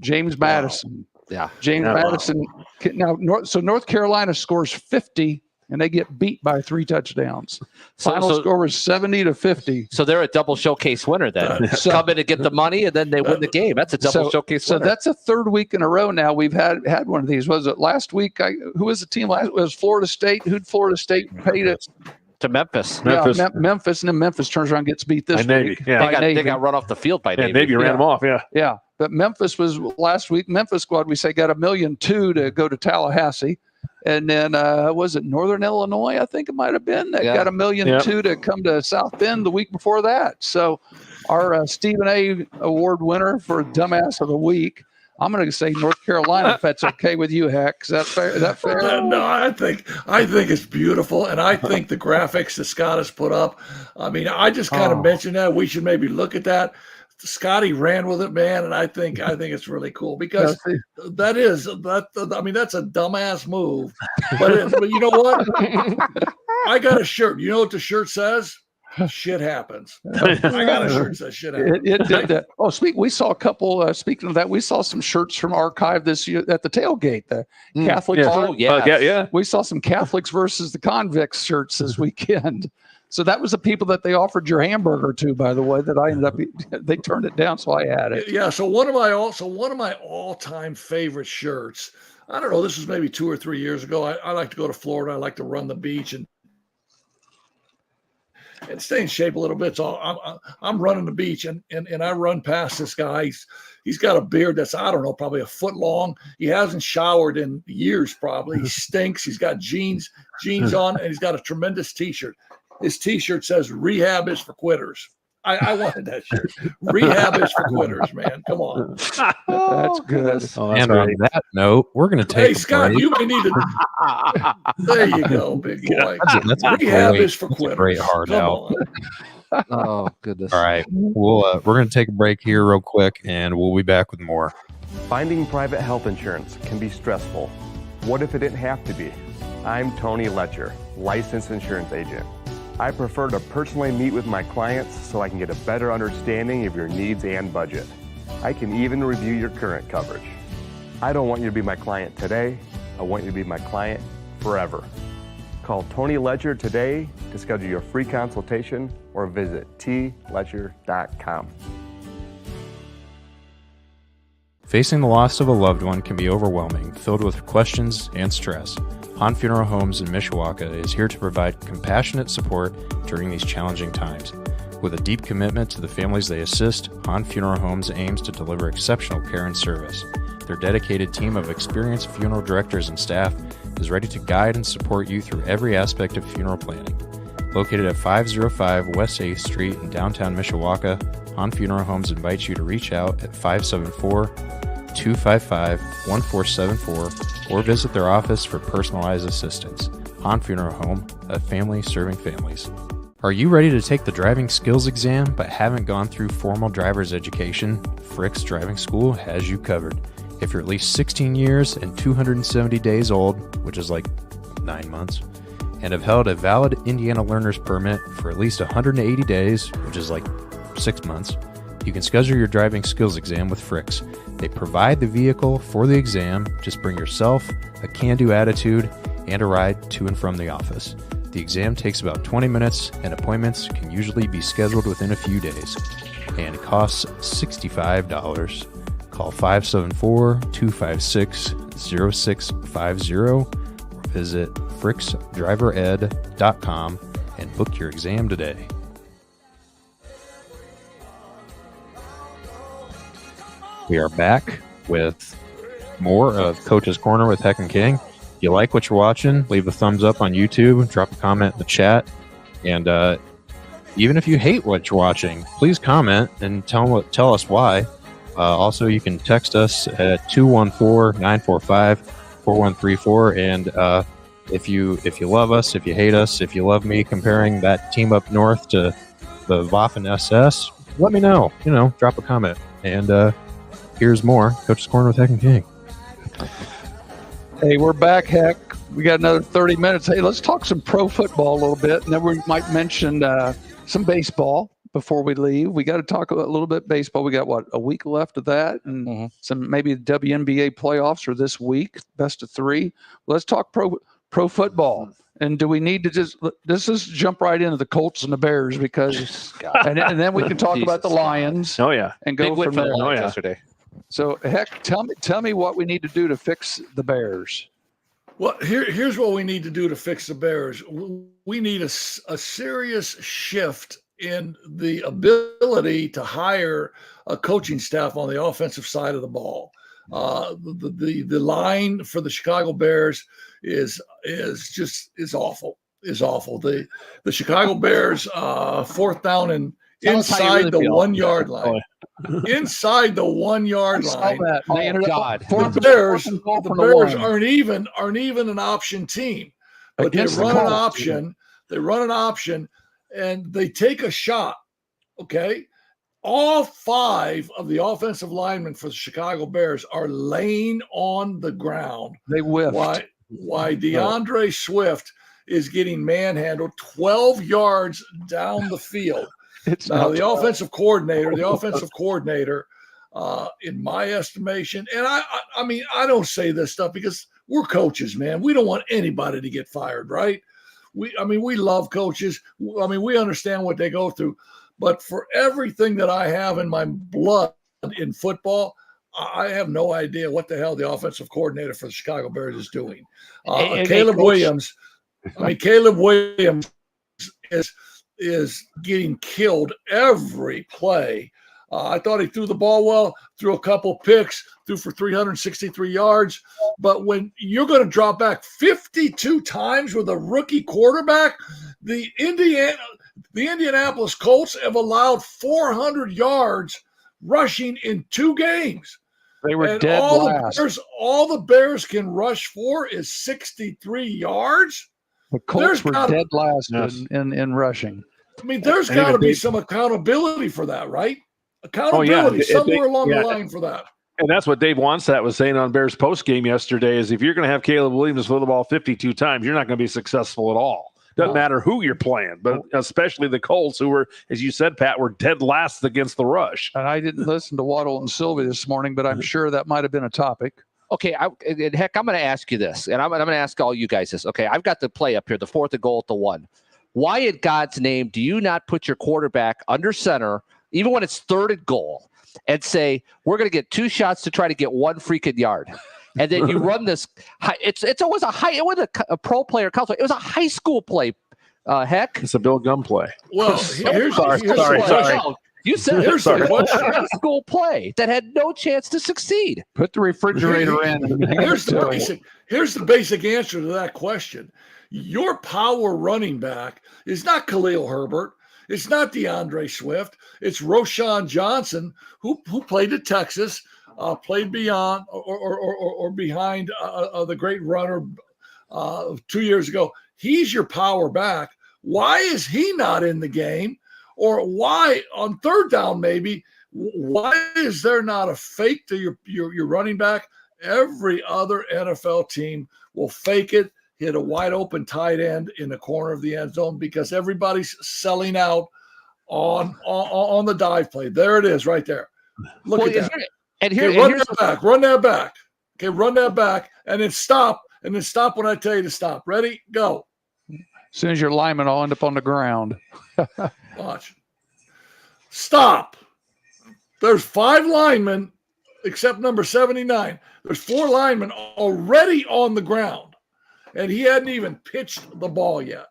James Madison. Yeah. James Madison. Now, North Carolina scores 50, and they get beat by 3 touchdowns. Final score was 70-50. So they're a double showcase winner then. Come in and get the money, and then they win the game. That's a double showcase winner. So that's a third week in a row now we've had one of these. Was it last week? Who was the team last? It was Florida State. Who'd Florida State paid it? To Memphis. Yeah, Memphis, and then Memphis turns around and gets beat this week. Yeah. They got run off the field by Navy. Navy ran them off, Yeah, but Memphis was last week. Memphis squad, we say, got $1.2 million to go to Tallahassee. And then was it Northern Illinois? I think it might have been. That got $1.2 million to come to South Bend the week before that. So our Stephen A. Award winner for Dumbass of the Week, I'm going to say North Carolina, if that's okay with you, Heck. Is that fair? Is that fair? No, I think it's beautiful, and I think the graphics that Scott has put up. I just kind of mentioned that we should maybe look at that. Scotty ran with it, man, and I think it's really cool because that's a dumbass move, but you know what? I got a shirt. You know what the shirt says? Shit happens. I got a shirt that says shit happens. It did that. Oh, we saw a couple. Speaking of that, we saw some shirts from Archive this year at the tailgate. The Catholic. We saw some Catholics versus the convicts shirts this weekend. So that was the people that they offered your hamburger to, by the way, that I ended up, they turned it down. So I had it. Yeah. So one of my all-time favorite shirts, I don't know, this was maybe 2 or 3 years ago. I like to go to Florida. I like to run the beach and stay in shape a little bit. So I'm running the beach and I run past this guy. He's got a beard that's, I don't know, probably a foot long. He hasn't showered in years, probably. He stinks. He's got jeans on, and he's got a tremendous T-shirt. His T-shirt says "Rehab is for quitters." I wanted that shirt. Rehab is for quitters, man. Come on. That's good. And on that note, we're going to take a Scott, break. you may need to. There you go, big boy. That's Rehab is for quitters. Great hard out. Oh, goodness. All right. We're going to take a break here real quick, and we'll be back with more. Finding private health insurance can be stressful. What if it didn't have to be? I'm Tony Letcher, licensed insurance agent. I prefer to personally meet with my clients so I can get a better understanding of your needs and budget. I can even review your current coverage. I don't want you to be my client today. I want you to be my client forever. Call Tony Letcher today to schedule your free consultation or visit tletcher.com. Facing the loss of a loved one can be overwhelming, filled with questions and stress. Han Funeral Homes in Mishawaka is here to provide compassionate support during these challenging times. With a deep commitment to the families they assist, Han Funeral Homes aims to deliver exceptional care and service. Their dedicated team of experienced funeral directors and staff is ready to guide and support you through every aspect of funeral planning. Located at 505 West 8th Street in downtown Mishawaka, Hahn Funeral Homes invites you to reach out at 574-255-1474 or visit their office for personalized assistance. Hahn Funeral Home, a family serving families. Are you ready to take the driving skills exam but haven't gone through formal driver's education? Frick's Driving School has you covered. If you're at least 16 years and 270 days old, which is like 9 months, and have held a valid Indiana learner's permit for at least 180 days, which is like 6 months, you can schedule your driving skills exam with Frick's. They provide the vehicle for the exam. Just bring yourself, a can-do attitude, and a ride to and from the office. The exam takes about 20 minutes, and appointments can usually be scheduled within a few days, and it costs $65. Call 574-256-0650 or visit fricksdrivered.com and book your exam today. We are back with more of Coach's Corner with Heck and King. If you like what you're watching, leave a thumbs up on YouTube, drop a comment in the chat, and even if you hate what you're watching, please comment and tell us why. Also, you can text us at 214-945-4134, and if you love us, if you hate us, if you love me comparing that team up north to the Waffen SS, let me know. Drop a comment. And here's more Coach's Corner with Heck and King. Hey, we're back, Heck. We got another 30 minutes. Hey, let's talk some pro football a little bit, and then we might mention some baseball before we leave. We got to talk a little bit baseball. We got, a week left of that, and some maybe the WNBA playoffs are this week, best of 3. Let's talk pro football. And do we need to just jump right into the Colts and the Bears because, and then we can talk about the Lions. Oh yeah, Big and go win from for the there. Lions yesterday. So, Heck, tell me what we need to do to fix the Bears. Well, here's what we need to do to fix the Bears. We need a serious shift in the ability to hire a coaching staff on the offensive side of the ball. The line for the Chicago Bears is awful. The Chicago Bears 4th down and inside the 1 yard line. Inside the 1 yard line. The Bears aren't even an option team, but they run an option. They run an option, and they take a shot. Okay, all 5 of the offensive linemen for the Chicago Bears are laying on the ground. They whiffed. Why DeAndre Swift is getting manhandled 12 yards down the field. Now, the offensive coordinator, in my estimation, and I mean, I don't say this stuff because we're coaches, man. We don't want anybody to get fired, right? We love coaches. We understand what they go through. But for everything that I have in my blood in football, I have no idea what the hell the offensive coordinator for the Chicago Bears is doing. Caleb Williams is getting killed every play. I thought he threw the ball well, threw a couple picks, threw for 363 yards. But when you're going to drop back 52 times with a rookie quarterback, the Indianapolis Colts have allowed 400 yards rushing in 2 games. They were and dead last. All the Bears can rush for is 63 yards. The Colts were dead last in rushing. I mean, there's got to be some accountability for that, right? Accountability somewhere along the line for that. And that's what Dave Wannstedt was saying on Bears post game yesterday is if you're going to have Caleb Williams throw the ball 52 times, you're not going to be successful at all. Doesn't matter who you're playing, but especially the Colts, who were, as you said, Pat, were dead last against the rush. And I didn't listen to Waddle and Sylvie this morning, but I'm sure that might have been a topic. Okay, and Heck, I'm going to ask you this, and I'm going to ask all you guys this. Okay, I've got the play up here, the 4th and goal at the 1. Why in God's name do you not put your quarterback under center, even when it's 3rd and goal, and say, we're going to get 2 shots to try to get 1 freaking yard? And then you run this. It wasn't a pro player. It was a high school play. Heck, it's a Bill Gum play. Well, here's sorry. You said Here's the question. high school play that had no chance to succeed. Put the refrigerator in. Here's the basic answer to that question. Your power running back is not Khalil Herbert. It's not DeAndre Swift. It's Roshan Johnson, who played at Texas, played beyond or behind the great runner 2 years ago. He's your power back. Why is he not in the game? Or why on third down, maybe, why is there not a fake to your running back? Every other NFL team will fake it, hit a wide open tight end in the corner of the end zone because everybody's selling out on the dive play. There it is right there. Look at that. Run that back. Okay, run that back and then stop. And then stop when I tell you to stop. Ready? Go. As soon as your linemen all end up on the ground. Watch. Stop. There's 5 linemen, except number 79. There's 4 linemen already on the ground, and he hadn't even pitched the ball yet.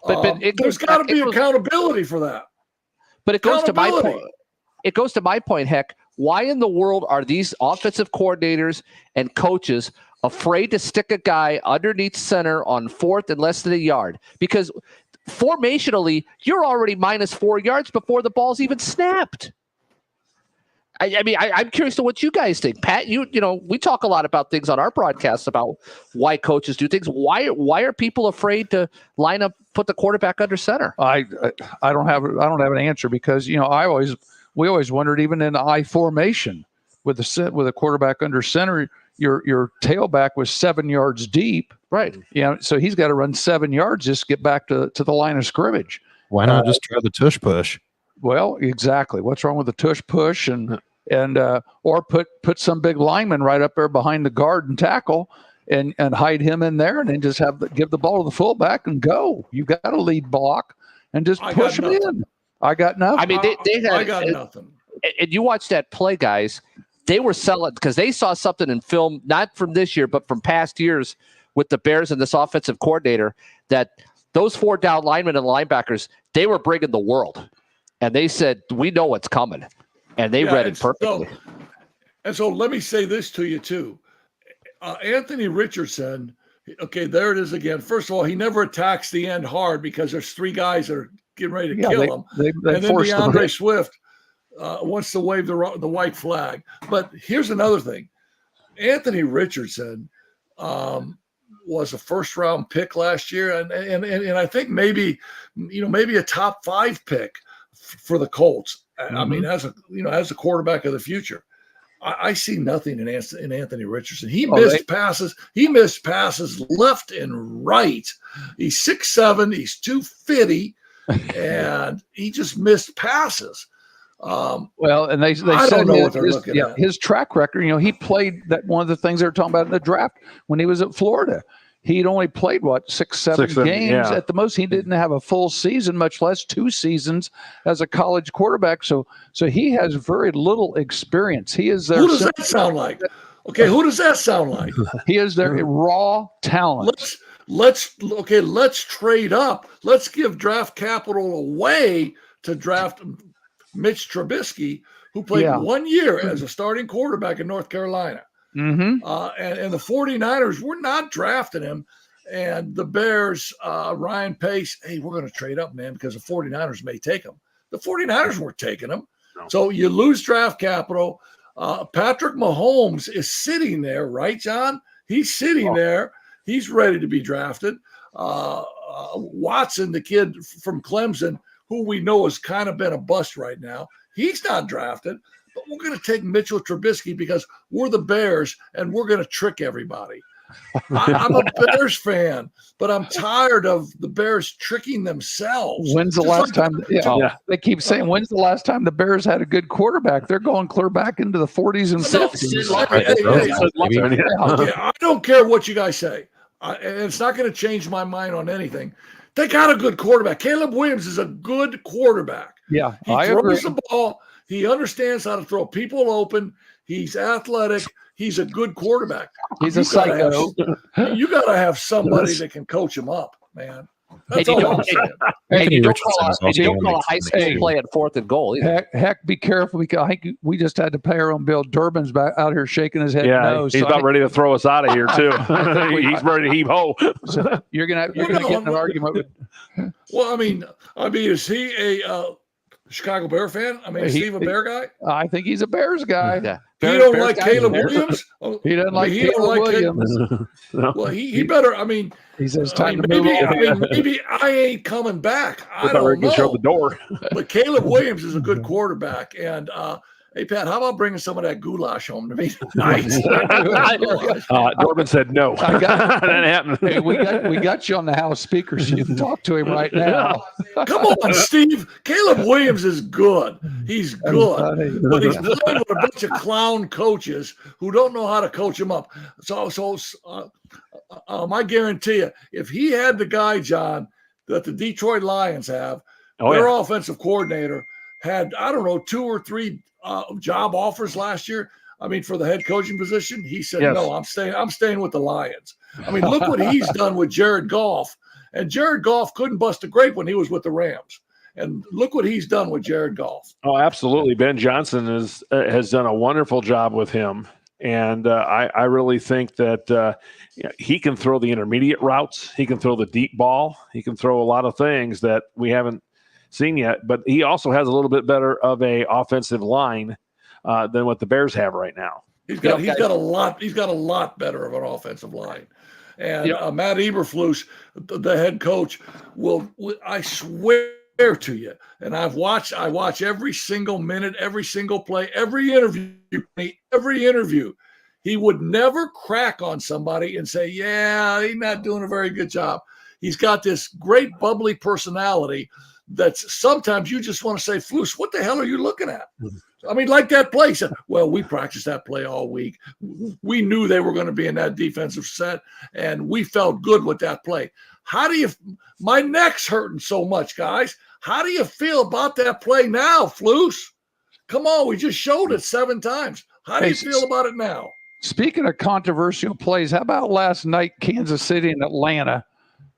But there's got to be accountability for that. But it goes to my point. It goes to my point, Heck. Why in the world are these offensive coordinators and coaches afraid to stick a guy underneath center on 4th and less than a yard? Because formationally, you're already minus 4 yards before the ball's even snapped. I mean, I'm curious to what you guys think. Pat, you know, we talk a lot about things on our broadcasts about why coaches do things. Why are people afraid to line up, put the quarterback under center? I don't have an answer because, you know, we always wondered, even in I formation with a quarterback under center, your tailback was 7 yards deep. Right. You know, so he's got to run 7 yards just to get back to the line of scrimmage. Why not just try the tush push? Well, exactly. What's wrong with the tush push and or put some big lineman right up there behind the guard and tackle and hide him in there and then just give the ball to the fullback and go. You got a lead block and just push him in. I got nothing. I mean, I got nothing. And you watch that play, guys. They were selling because they saw something in film, not from this year, but from past years with the Bears and this offensive coordinator, that those 4 down linemen and linebackers, they were bringing the world. And they said, we know what's coming. And they read it perfectly. So let me say this to you, too. Anthony Richardson, okay, there it is again. First of all, he never attacks the end hard because there's 3 guys that are getting ready to kill him. And then DeAndre Swift wants to wave the white flag. But here's another thing. Anthony Richardson was a first-round pick last year, and I think maybe a top 5 pick for the Colts. Mm-hmm. I mean, as a quarterback of the future. I see nothing in Anthony Richardson. He missed passes. He missed passes left and right. He's 6'7". He's 250, and he just missed passes. Well, and they I said don't know what they're looking at. His track record. You know, he played that one of the things they were talking about in the draft when he was at Florida. He'd only played, 6-7 games at the most. He didn't have a full season, much less 2 seasons as a college quarterback. So he has very little experience. He is there. Who does that sound like? Okay, who does that sound like? He is their raw talent. Let's trade up. Let's give draft capital away to draft Mitch Trubisky, who played 1 year as a starting quarterback in North Carolina. Mm-hmm. And the 49ers were not drafting him. And the Bears, Ryan Pace, hey, we're going to trade up, man, because the 49ers may take him. The 49ers weren't taking him. No. So you lose draft capital. Patrick Mahomes is sitting there, right, John? He's sitting there. He's ready to be drafted. Watson, the kid from Clemson, who we know has kind of been a bust right now, he's not drafted. But we're going to take Mitchell Trubisky because we're the Bears and we're going to trick everybody. I'm a Bears fan, but I'm tired of the Bears tricking themselves. When's the last time? They keep saying, when's the last time the Bears had a good quarterback? They're going clear back into the 40s and 50s. I don't care what you guys say. And it's not going to change my mind on anything. They got a good quarterback. Caleb Williams is a good quarterback. Yeah, he throws the ball. He understands how to throw people open. He's athletic. He's a good quarterback. He's a psycho. You got to have somebody that can coach him up, man. That's And you all I'm don't- saying. And you don't Richardson call is a, and you also don't call a mixed high in the school game. play at 4th and goal either. Heck, be careful because I think we just had to pay our own bill. Durbin's back out here shaking his head. Yeah, no, he's so I about think- ready to throw us out of here too. we- He's ready to heave ho. so you're gonna get in an argument with. Well, I mean, is he a Chicago Bear fan? I mean, is Steve a Bear guy? I think he's a Bears guy. Yeah. He Bears- don't Bears like guys Caleb are Bears. Williams. Oh, He doesn't like he Caleb don't like Williams. Well, he better. I mean, He says I time mean, to move maybe, on. maybe I ain't coming back. I Thought we were don't gonna show know. the door. But Caleb Williams is a good quarterback. And hey, Pat, how about bringing some of that goulash home to me tonight? Durbin said no. I got- that happened. Hey, we got you on the house speaker, so you can talk to him right now. Come on, Steve. Caleb Williams is good. He's good. But he's playing with a bunch of clown coaches who don't know how to coach him up. So I guarantee you, if he had the guy, John, that the Detroit Lions have, their offensive coordinator had, I don't know, 2 or 3 job offers last year. I mean, for the head coaching position, he said, "No, I'm staying with the Lions." I mean, look what he's done with Jared Goff, and Jared Goff couldn't bust a grape when he was with the Rams, and look what he's done with Jared Goff. Oh, absolutely. Ben Johnson has done a wonderful job with him, and I really think that he can throw the intermediate routes. He can throw the deep ball. He can throw a lot of things that we haven't seen yet. But he also has a little bit better of a offensive line than what the Bears have right now. He's got a lot better of an offensive line. And Matt Eberflus, the head coach, will I swear to you, and I watch every single minute, every single play, every interview. He would never crack on somebody and say, "Yeah, he's not doing a very good job." He's got this great bubbly personality that's sometimes you just want to say, "Flus, what the hell are you looking at?" I mean, like that play. Said, well, we practiced that play all week. We knew they were going to be in that defensive set, and we felt good with that play. My neck's hurting so much, guys. How do you feel about that play now, Flus? Come on, we just showed it 7 times. How do you feel about it now? Speaking of controversial plays, how about last night, Kansas City and Atlanta?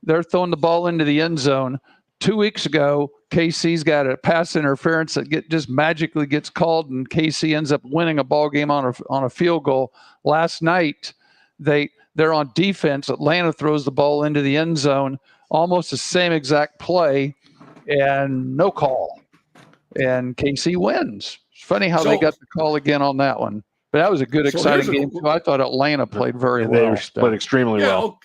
They're throwing the ball into the end zone. 2 weeks ago, KC's got a pass interference that just magically gets called, and KC ends up winning a ball game on a field goal. Last night, they're on defense. Atlanta throws the ball into the end zone, almost the same exact play, and no call. And KC wins. It's funny how they got the call again on that one. But that was a good, exciting game, too. I thought Atlanta played very well. They played extremely well.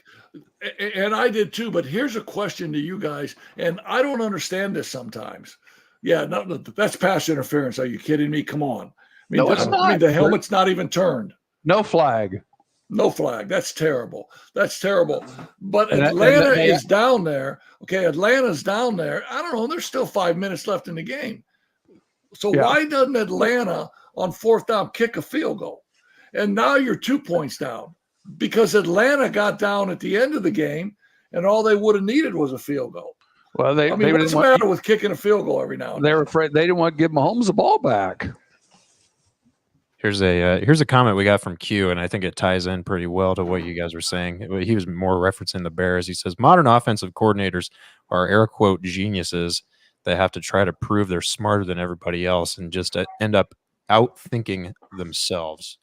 And I did too, but here's a question to you guys, and I don't understand this sometimes. Yeah, no, that's pass interference. Are you kidding me? Come on. I mean, No, it's not. I mean, the helmet's not even turned. No flag. No flag. That's terrible. That's terrible. But Atlanta is down there. Okay, Atlanta's down there. I don't know. There's still 5 minutes left in the game. So why doesn't Atlanta on 4th down kick a field goal? And now you're 2 points down. Because Atlanta got down at the end of the game, and all they would have needed was a field goal. Well, what's the matter with kicking a field goal every now and then? They were afraid they didn't want to give Mahomes the ball back. Here's a comment we got from Q, and I think it ties in pretty well to what you guys were saying. He was more referencing the Bears. He says modern offensive coordinators are air quote geniuses. They have to try to prove they're smarter than everybody else and just end up outthinking themselves.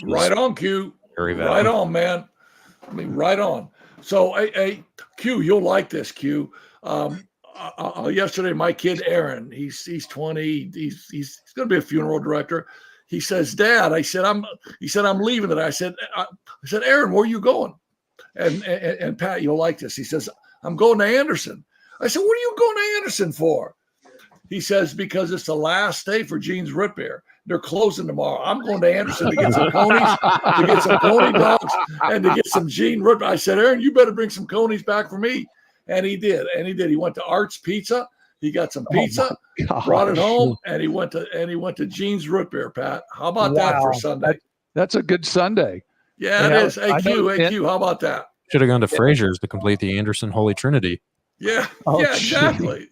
Right on, Q. Right on, man. I mean, right on. So, hey, Q, you'll like this, Q. Yesterday, my kid Aaron, he's 20. He's going to be a funeral director. He says, "Dad," I'm leaving today. I said, "Aaron, where are you going?" And Pat, you'll like this. He says, "I'm going to Anderson." I said, "What are you going to Anderson for?" He says, "Because it's the last day for Gene's Root Beer. They're closing tomorrow. I'm going to Anderson to get some conies, to get some coney dogs, and to get some Gene Root Beer." I said, "Aaron, you better bring some conies back for me." And he did. He went to Art's Pizza. He got some pizza, brought it home, and he went to Gene's Root Beer, Pat. How about that for Sunday? That's a good Sunday. Yeah, it is. Hey, Q, how about that? Should have gone to Frazier's to complete the Anderson Holy Trinity. Yeah, exactly.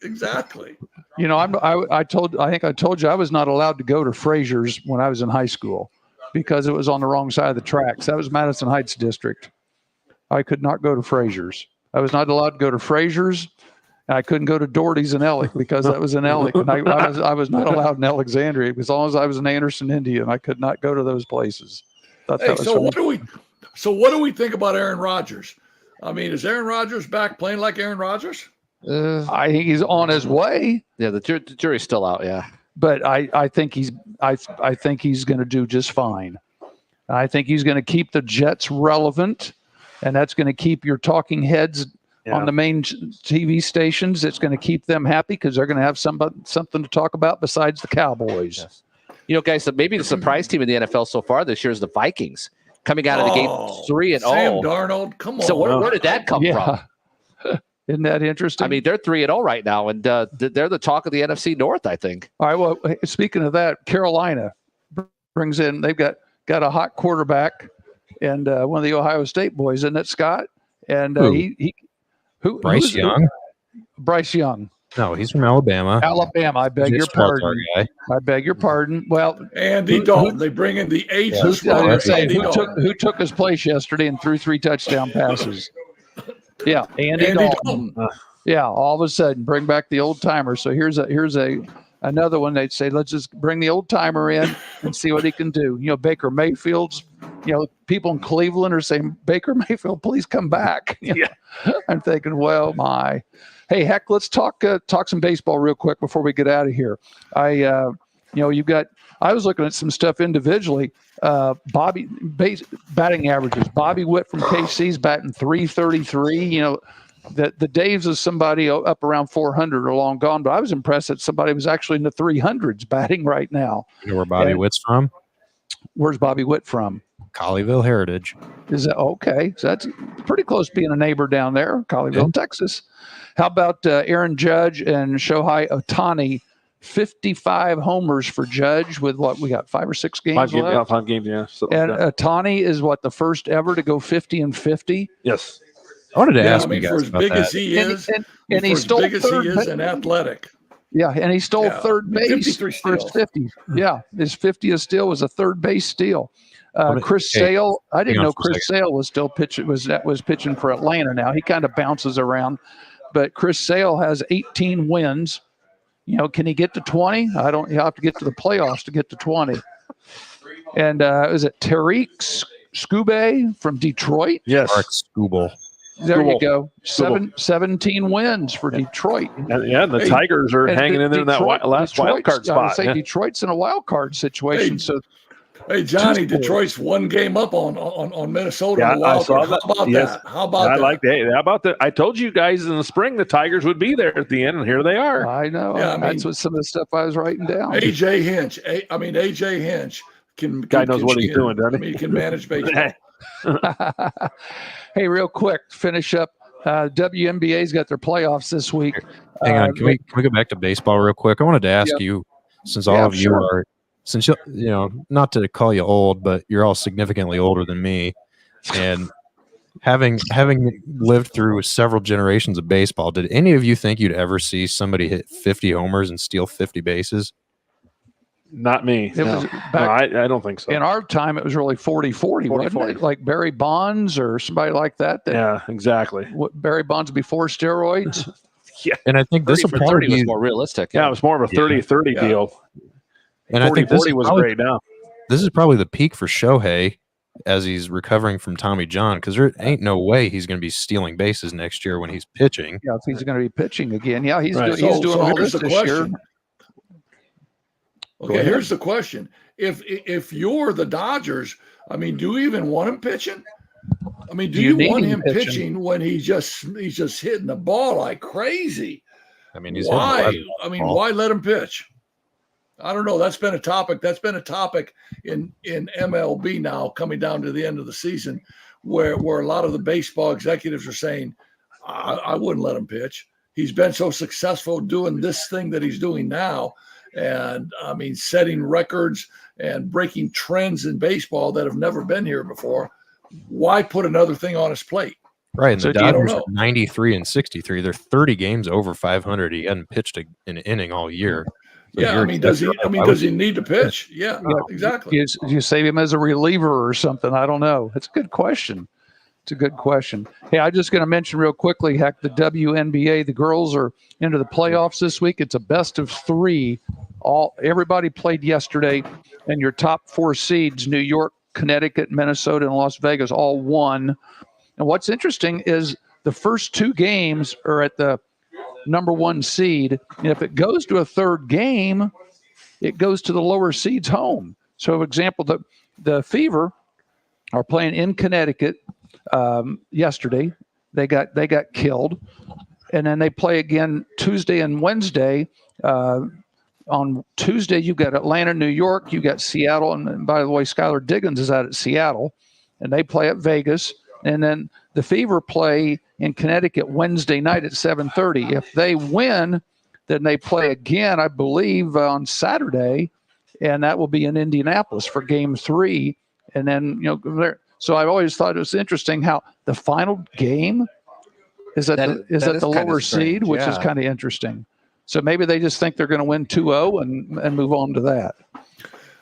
You know, I think I told you I was not allowed to go to Frazier's when I was in high school because it was on the wrong side of the tracks. That was Madison Heights District. I could not go to Frazier's. I was not allowed to go to Frazier's. I couldn't go to Doherty's in Ellick because that was in Ellick. And I was not allowed in Alexandria. As long as I was in Anderson, Indiana, I could not go to those places. Hey, so what do we think about Aaron Rodgers? I mean, is Aaron Rodgers back playing like Aaron Rodgers? I think he's on his way. Yeah, the jury's still out. Yeah, but I think he's going to do just fine. I think he's going to keep the Jets relevant, and that's going to keep your talking heads on the main TV stations. It's going to keep them happy because they're going to have something to talk about besides the Cowboys. Yes. You know, guys, maybe the surprise team in the NFL so far this year is the Vikings, coming out of the game 3-0. Sam Darnold, come on. So where did that come from? Isn't that interesting? I mean, they're 3-0 right now, and they're the talk of the NFC North, I think. All right. Well, speaking of that, Carolina brings in. They've got a hot quarterback, and one of the Ohio State boys, isn't it, Scott? And Bryce Young. Bryce Young. No, he's from Alabama. Alabama. I beg your pardon. I beg your pardon. Well, Andy Dalton. They bring in the ageless who took his place yesterday and threw 3 touchdown passes. Yeah, Andy Dalton. Yeah, all of a sudden, bring back the old timer. So here's another one. They'd say, let's just bring the old timer in and see what he can do. You know, Baker Mayfield's. You know, people in Cleveland are saying, Baker Mayfield, please come back. Yeah, I'm thinking, well, my. Hey, heck, let's talk some baseball real quick before we get out of here. I was looking at some stuff individually. Batting averages. Bobby Witt from KC's batting .333. You know, the Daves is somebody up around 400 are long gone, but I was impressed that somebody was actually in the 300s batting right now. You know where Bobby Witt's from? Where's Bobby Witt from? Colleyville Heritage. Is that okay? So that's pretty close to being a neighbor down there, Colleyville, Texas. How about Aaron Judge and Shohei Ohtani? 55 homers for Judge with what we got 5 or 6 games left. Yeah, 5 games, yeah. And Ohtani is the first ever to go 50-50. Yes. I wanted to ask you guys for as about big that. as he is, and he stole as big as he is and athletic. Yeah, and he stole third base for his 50. Yeah, his 50th steal was a third base steal. Chris Sale, I didn't know Chris Sale was still pitching. Was pitching for Atlanta now. He kind of bounces around, but Chris Sale has 18 wins. You know, can he get to 20? I don't. You have to get to the playoffs to get to 20. And is it Tariq Skubal from Detroit? Yes, Skubal. There you go. 17 wins for Detroit. And the Tigers are hanging in there in that last wild card spot. I would say Detroit's in a wild card situation. Hey, Johnny, Detroit's 1 game up on Minnesota. Yeah, I saw that. How about that? I like that. How about that? I told you guys in the spring the Tigers would be there at the end, and here they are. I know. Yeah, that's what some of the stuff I was writing down. AJ Hinch. AJ Hinch knows what he's doing, doesn't he? He can manage baseball. Hey, real quick, finish up. WNBA's got their playoffs this week. Hang on, can we go back to baseball real quick? I wanted to ask you, since all of you are, since you know, not to call you old, but you're all significantly older than me, and having lived through several generations of baseball, did any of you think you'd ever see somebody hit 50 homers and steal 50 bases? Not me. I don't think so. In our time, it was really 40-40, wasn't it? Like Barry Bonds or somebody like that. Yeah, exactly. Barry Bonds before steroids. Yeah. And I think this will probably was more realistic. Yeah, it was more of a 30-30 deal. And I think 40 was great now. This is probably the peak for Shohei as he's recovering from Tommy John, because there ain't no way he's going to be stealing bases next year when he's pitching. Yeah, if he's going to be pitching again. Yeah, he's doing all this year. Okay, here's the question. If you're the Dodgers, I mean, do you even want him pitching? I mean, do you want him pitching when he's just hitting the ball like crazy? I mean, why let him pitch? I don't know. That's been a topic. That's been a topic in MLB now, coming down to the end of the season, where a lot of the baseball executives are saying, I wouldn't let him pitch. He's been so successful doing this thing that he's doing now. And I mean, setting records and breaking trends in baseball that have never been here before. Why put another thing on his plate? Right. And so the Dodgers are 93 and 63. They're 30 games over 500. He hadn't pitched an inning all year. So yeah. I mean, does he need to pitch? Yeah, exactly. Do you save him as a reliever or something? I don't know. It's a good question. It's a good question. Hey, I'm just going to mention real quickly, heck, the WNBA, the girls are into the playoffs this week. It's a best of 3. Everybody played yesterday, and your top 4 seeds, New York, Connecticut, Minnesota, and Las Vegas, all won. And what's interesting is the first 2 games are at the number 1 seed. And if it goes to a third game, it goes to the lower seed's home. So, for example, the Fever are playing in Connecticut yesterday. They got killed. And then they play again Tuesday and Wednesday. On Tuesday, you've got Atlanta, New York. You got Seattle. And by the way, Skylar Diggins is out at Seattle. And they play at Vegas. And then the Fever play in Connecticut Wednesday night at 7:30. If they win, then they play again, I believe, on Saturday. And that will be in Indianapolis for Game 3. And then, so I've always thought it was interesting how the final game is at the lower seed, which is kind of interesting. So maybe they just think they're going to win 2-0 and move on to that.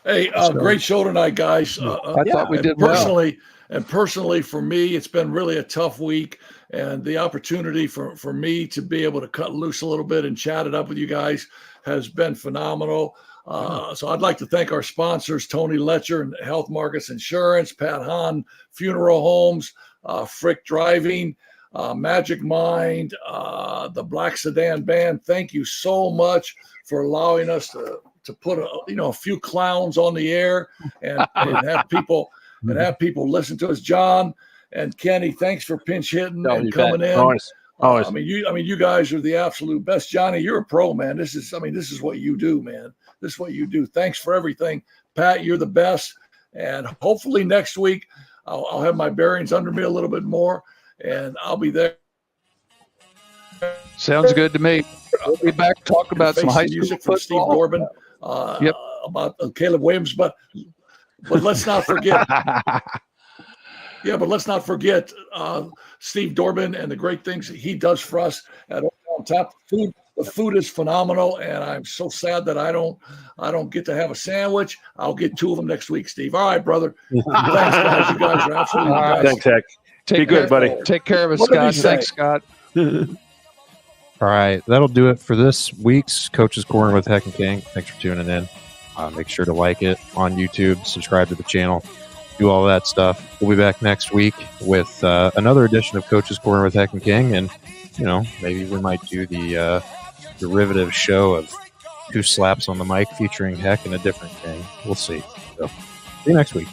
Hey, great show tonight, guys. I thought we did personally, well. And personally, for me, it's been really a tough week. And the opportunity for me to be able to cut loose a little bit and chat it up with you guys has been phenomenal. So I'd like to thank our sponsors, Tony Letcher and Health Markets Insurance, Pat Hahn Funeral Homes, Frick Driving, Magic Mind, the Black Sedan Band. Thank you so much for allowing us to put a few clowns on the air and have people listen to us. John and Kenny, thanks for pinch hitting and coming in. Always. I mean, you guys are the absolute best. Johnny, you're a pro, man. This is what you do, man. This is what you do. Thanks for everything. Pat, you're the best. And hopefully next week I'll have my bearings under me a little bit more, and I'll be there. Sounds good to me. We'll be back to talk about some high school music from Steve Dorbin, about Caleb Williams, but let's not forget. Yeah, but let's not forget Steve Dorbin and the great things he does for us at On Top. The food is phenomenal, and I'm so sad that I don't get to have a sandwich. I'll get 2 of them next week, Steve. All right, brother. Thanks, guys. You guys are absolutely right. best. Thanks, Heck. Be good, buddy. Take care of us, What did he Scott. say? Thanks, Scott. All right, that'll do it for this week's Coach's Corner with Heck and King. Thanks for tuning in. Make sure to like it on YouTube, subscribe to the channel, do all that stuff. We'll be back next week with another edition of Coach's Corner with Heck and King, and maybe we might do the derivative show of Who Slaps on the Mic featuring Heck and a different King. We'll see. So, see you next week.